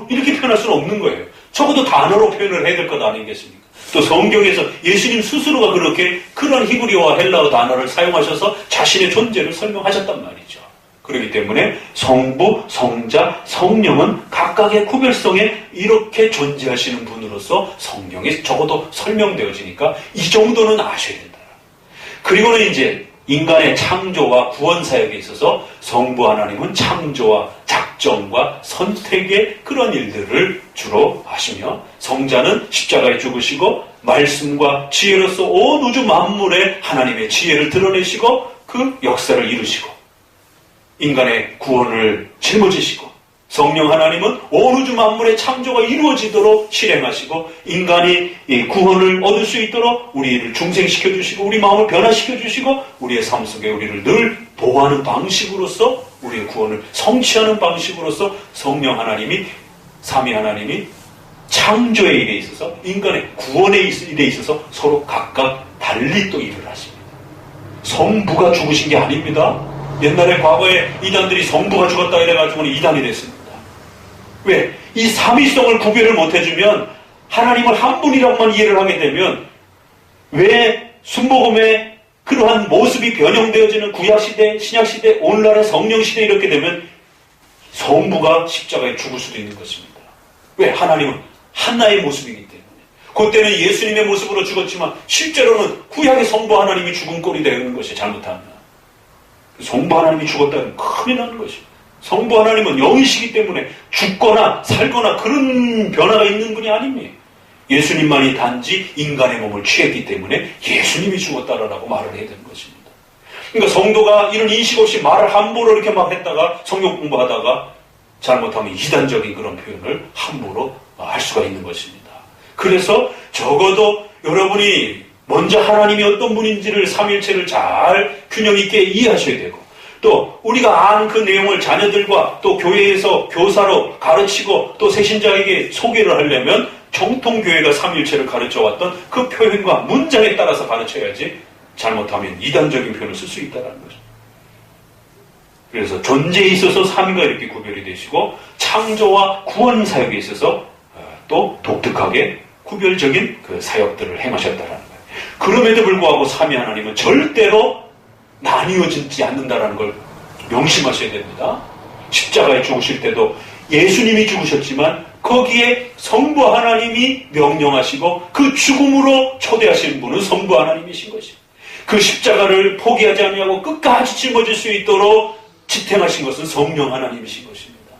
이렇게 표현할 수는 없는 거예요. 적어도 단어로 표현을 해야 될 것 아니겠습니까? 또 성경에서 예수님 스스로가 그렇게 그런 히브리어와 헬라어 단어를 사용하셔서 자신의 존재를 설명하셨단 말이죠. 그렇기 때문에 성부, 성자, 성령은 각각의 구별성에 이렇게 존재하시는 분으로서 성경에 적어도 설명되어지니까 이 정도는 아셔야 된다. 그리고는 이제 인간의 창조와 구원 사역에 있어서 성부 하나님은 창조와 작정과 선택의 그런 일들을 주로 하시며, 성자는 십자가에 죽으시고 말씀과 지혜로서 온 우주 만물에 하나님의 지혜를 드러내시고 그 역사를 이루시고 인간의 구원을 짊어지시고, 성령 하나님은 온 우주 만물의 창조가 이루어지도록 실행하시고 인간이 이 구원을 얻을 수 있도록 우리를 중생시켜 주시고 우리 마음을 변화시켜 주시고 우리의 삶 속에 우리를 늘 보호하는 방식으로서, 우리의 구원을 성취하는 방식으로서 성령 하나님이, 삼위 하나님이 창조의 일에 있어서 인간의 구원의 일에 있어서 서로 각각 달리 또 일을 하십니다. 성부가 죽으신 게 아닙니다. 옛날에 과거에 이단들이 성부가 죽었다 이래가지고는 이단이 됐습니다. 왜? 이 삼위성을 구별을 못해주면, 하나님을 한 분이라고만 이해를 하게 되면, 왜 순복음의 그러한 모습이 변형되어지는 구약시대, 신약시대, 오늘날의 성령시대 이렇게 되면 성부가 십자가에 죽을 수도 있는 것입니다. 왜? 하나님은 하나의 모습이기 때문에. 그때는 예수님의 모습으로 죽었지만 실제로는 구약의 성부 하나님이 죽은 꼴이 되는 것이 잘못하면. 성부 하나님이 죽었다는 큰일 나는 것입니다. 성부 하나님은 영이시기 때문에 죽거나 살거나 그런 변화가 있는 분이 아닙니다. 예수님만이 단지 인간의 몸을 취했기 때문에 예수님이 죽었다라고 말을 해야 되는 것입니다. 그러니까 성도가 이런 인식 없이 말을 함부로 이렇게 막 했다가 성경 공부하다가 잘못하면 이단적인 그런 표현을 함부로 할 수가 있는 것입니다. 그래서 적어도 여러분이 먼저 하나님이 어떤 분인지를 삼위일체를 잘 균형 있게 이해하셔야 되고, 또 우리가 아는 그 내용을 자녀들과 또 교회에서 교사로 가르치고 또 새신자에게 소개를 하려면 정통교회가 삼위일체를 가르쳐왔던 그 표현과 문장에 따라서 가르쳐야지 잘못하면 이단적인 표현을 쓸 수 있다는 거죠. 그래서 존재에 있어서 삼위가 이렇게 구별이 되시고 창조와 구원 사역에 있어서 또 독특하게 구별적인 그 사역들을 행하셨다는 거예요. 그럼에도 불구하고 삼위 하나님은 절대로 나뉘어지지 않는다는 걸 명심하셔야 됩니다. 십자가에 죽으실 때도 예수님이 죽으셨지만 거기에 성부 하나님이 명령하시고 그 죽음으로 초대하신 분은 성부 하나님이신 것입니다. 그 십자가를 포기하지 아니하고 끝까지 짊어질 수 있도록 지탱하신 것은 성령 하나님이신 것입니다.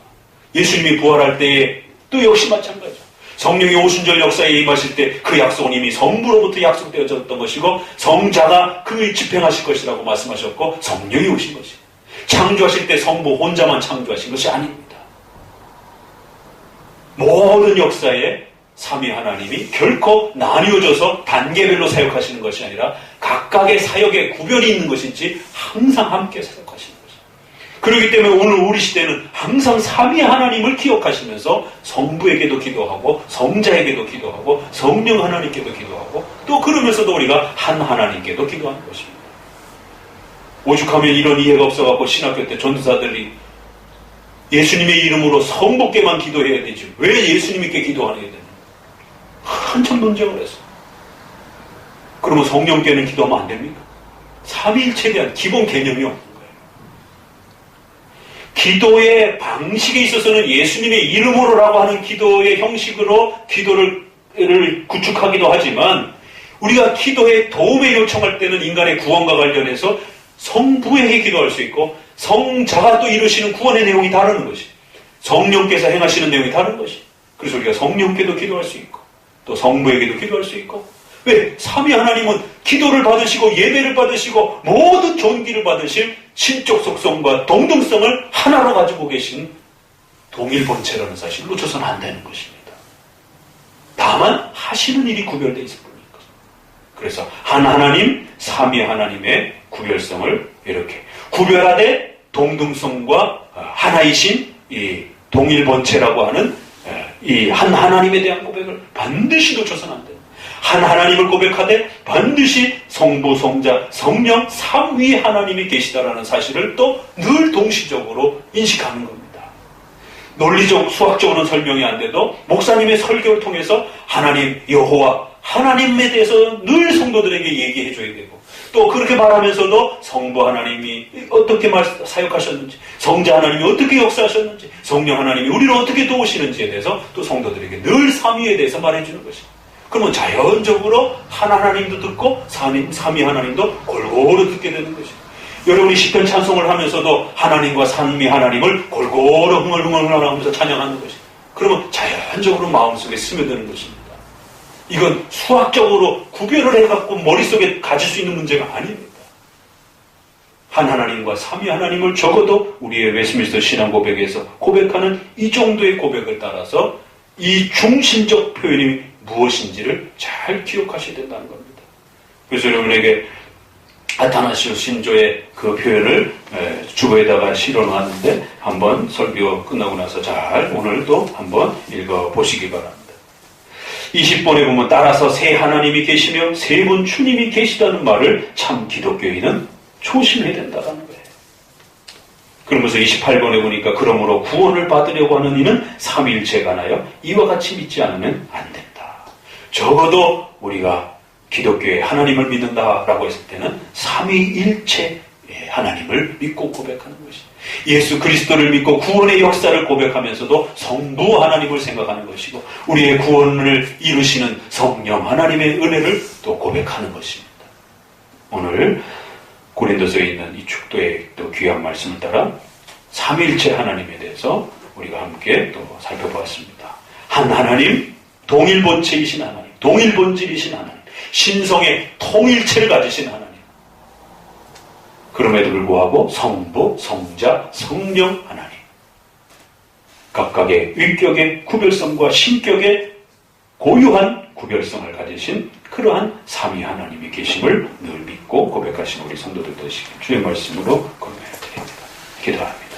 예수님이 부활할 때에 또 역시 마찬가지죠. 성령이 오순절 역사에 임하실 때 그 약속은 이미 성부로부터 약속되어졌던 것이고 성자가 그 집행하실 것이라고 말씀하셨고 성령이 오신 것입니다. 창조하실 때 성부 혼자만 창조하신 것이 아닙니다. 모든 역사에 삼위 하나님이 결코 나뉘어져서 단계별로 사역하시는 것이 아니라 각각의 사역에 구별이 있는 것인지 항상 함께 사역하시는 것입니다. 그렇기 때문에 오늘 우리 시대는 항상 삼위 하나님을 기억하시면서 성부에게도 기도하고 성자에게도 기도하고 성령 하나님께도 기도하고 또 그러면서도 우리가 한 하나님께도 기도하는 것입니다. 오죽하면 이런 이해가 없어갖고 신학교 때 전도사들이 예수님의 이름으로 성부께만 기도해야 되지 왜 예수님께 기도하게 되는 한참 논쟁을 했어요. 그러면 성령께는 기도하면 안 됩니까? 삼위일체에 대한 기본 개념이 없는 거예요. 기도의 방식에 있어서는 예수님의 이름으로라고 하는 기도의 형식으로 기도를 구축하기도 하지만 우리가 기도에 도움을 요청할 때는 인간의 구원과 관련해서 성부에게 기도할 수 있고 성자가 또 이루시는 구원의 내용이 다른 것이, 성령께서 행하시는 내용이 다른 것이, 그래서 우리가 성령께도 기도할 수 있고 또 성부에게도 기도할 수 있고. 왜? 삼위 하나님은 기도를 받으시고 예배를 받으시고 모든 존귀를 받으실 신적 속성과 동등성을 하나로 가지고 계신 동일본체라는 사실을 놓쳐서는 안 되는 것입니다. 다만 하시는 일이 구별되어 있을 뿐인 것입니다. 그래서 한 하나님, 삼위 하나님의 구별성을 이렇게 구별하되 동등성과 하나이신 이 동일본체라고 하는 이 한 하나님에 대한 고백을 반드시 놓쳐서는 안 돼요. 한 하나님을 고백하되 반드시 성부, 성자, 성령 삼위 하나님이 계시다라는 사실을 또 늘 동시적으로 인식하는 겁니다. 논리적, 수학적으로는 설명이 안 돼도 목사님의 설교를 통해서 하나님, 여호와, 하나님에 대해서 늘 성도들에게 얘기해 줘야 되고, 또 그렇게 말하면서도 성부 하나님이 어떻게 사역하셨는지, 성자 하나님이 어떻게 역사하셨는지, 성령 하나님이 우리를 어떻게 도우시는지에 대해서 또 성도들에게 늘 삼위에 대해서 말해주는 것입니다. 그러면 자연적으로 한 하나님도 듣고 삼위 하나님도 골고루 듣게 되는 것입니다. 여러분이 시편 찬송을 하면서도 하나님과 삼위 하나님을 골고루 흥얼흥얼하면서 찬양하는 것입니다. 그러면 자연적으로 마음속에 스며드는 것입니다. 이건 수학적으로 구별을 해갖고 머릿속에 가질 수 있는 문제가 아닙니다. 한 하나님과 삼위 하나님을 적어도 우리의 웨스트민스터 신앙 고백에서 고백하는 이 정도의 고백을 따라서 이 중심적 표현이 무엇인지를 잘 기억하셔야 된다는 겁니다. 그래서 여러분에게 아타나시오 신조의 그 표현을 주보에다가 실어놨는데 한번 설교 끝나고 나서 잘 오늘도 한번 읽어보시기 바랍니다. 20번에 보면 따라서 세 하나님이 계시며 세 분 주님이 계시다는 말을 참 기독교인은 조심해야 된다는 거예요. 그러면서 28번에 보니까 그러므로 구원을 받으려고 하는 이는 삼위일체가 나여 이와 같이 믿지 않으면 안 된다. 적어도 우리가 기독교의 하나님을 믿는다라고 했을 때는 삼위일체 하나님을 믿고 고백하는 것이죠. 예수 그리스도를 믿고 구원의 역사를 고백하면서도 성부 하나님을 생각하는 것이고 우리의 구원을 이루시는 성령 하나님의 은혜를 또 고백하는 것입니다. 오늘 고린도서에 있는 이 축도의 또 귀한 말씀을 따라 삼위일체 하나님에 대해서 우리가 함께 또 살펴보았습니다. 한 하나님, 동일본체이신 하나님, 동일본질이신 하나님, 신성의 통일체를 가지신 하나님. 그럼에도 불구하고 성부, 성자, 성령 하나님. 각각의 위격의 구별성과 신격의 고유한 구별성을 가지신 그러한 삼위 하나님이 계심을 늘 믿고 고백하신 우리 성도들 되시길 주의 말씀으로 권면해 드립니다. 기도합니다.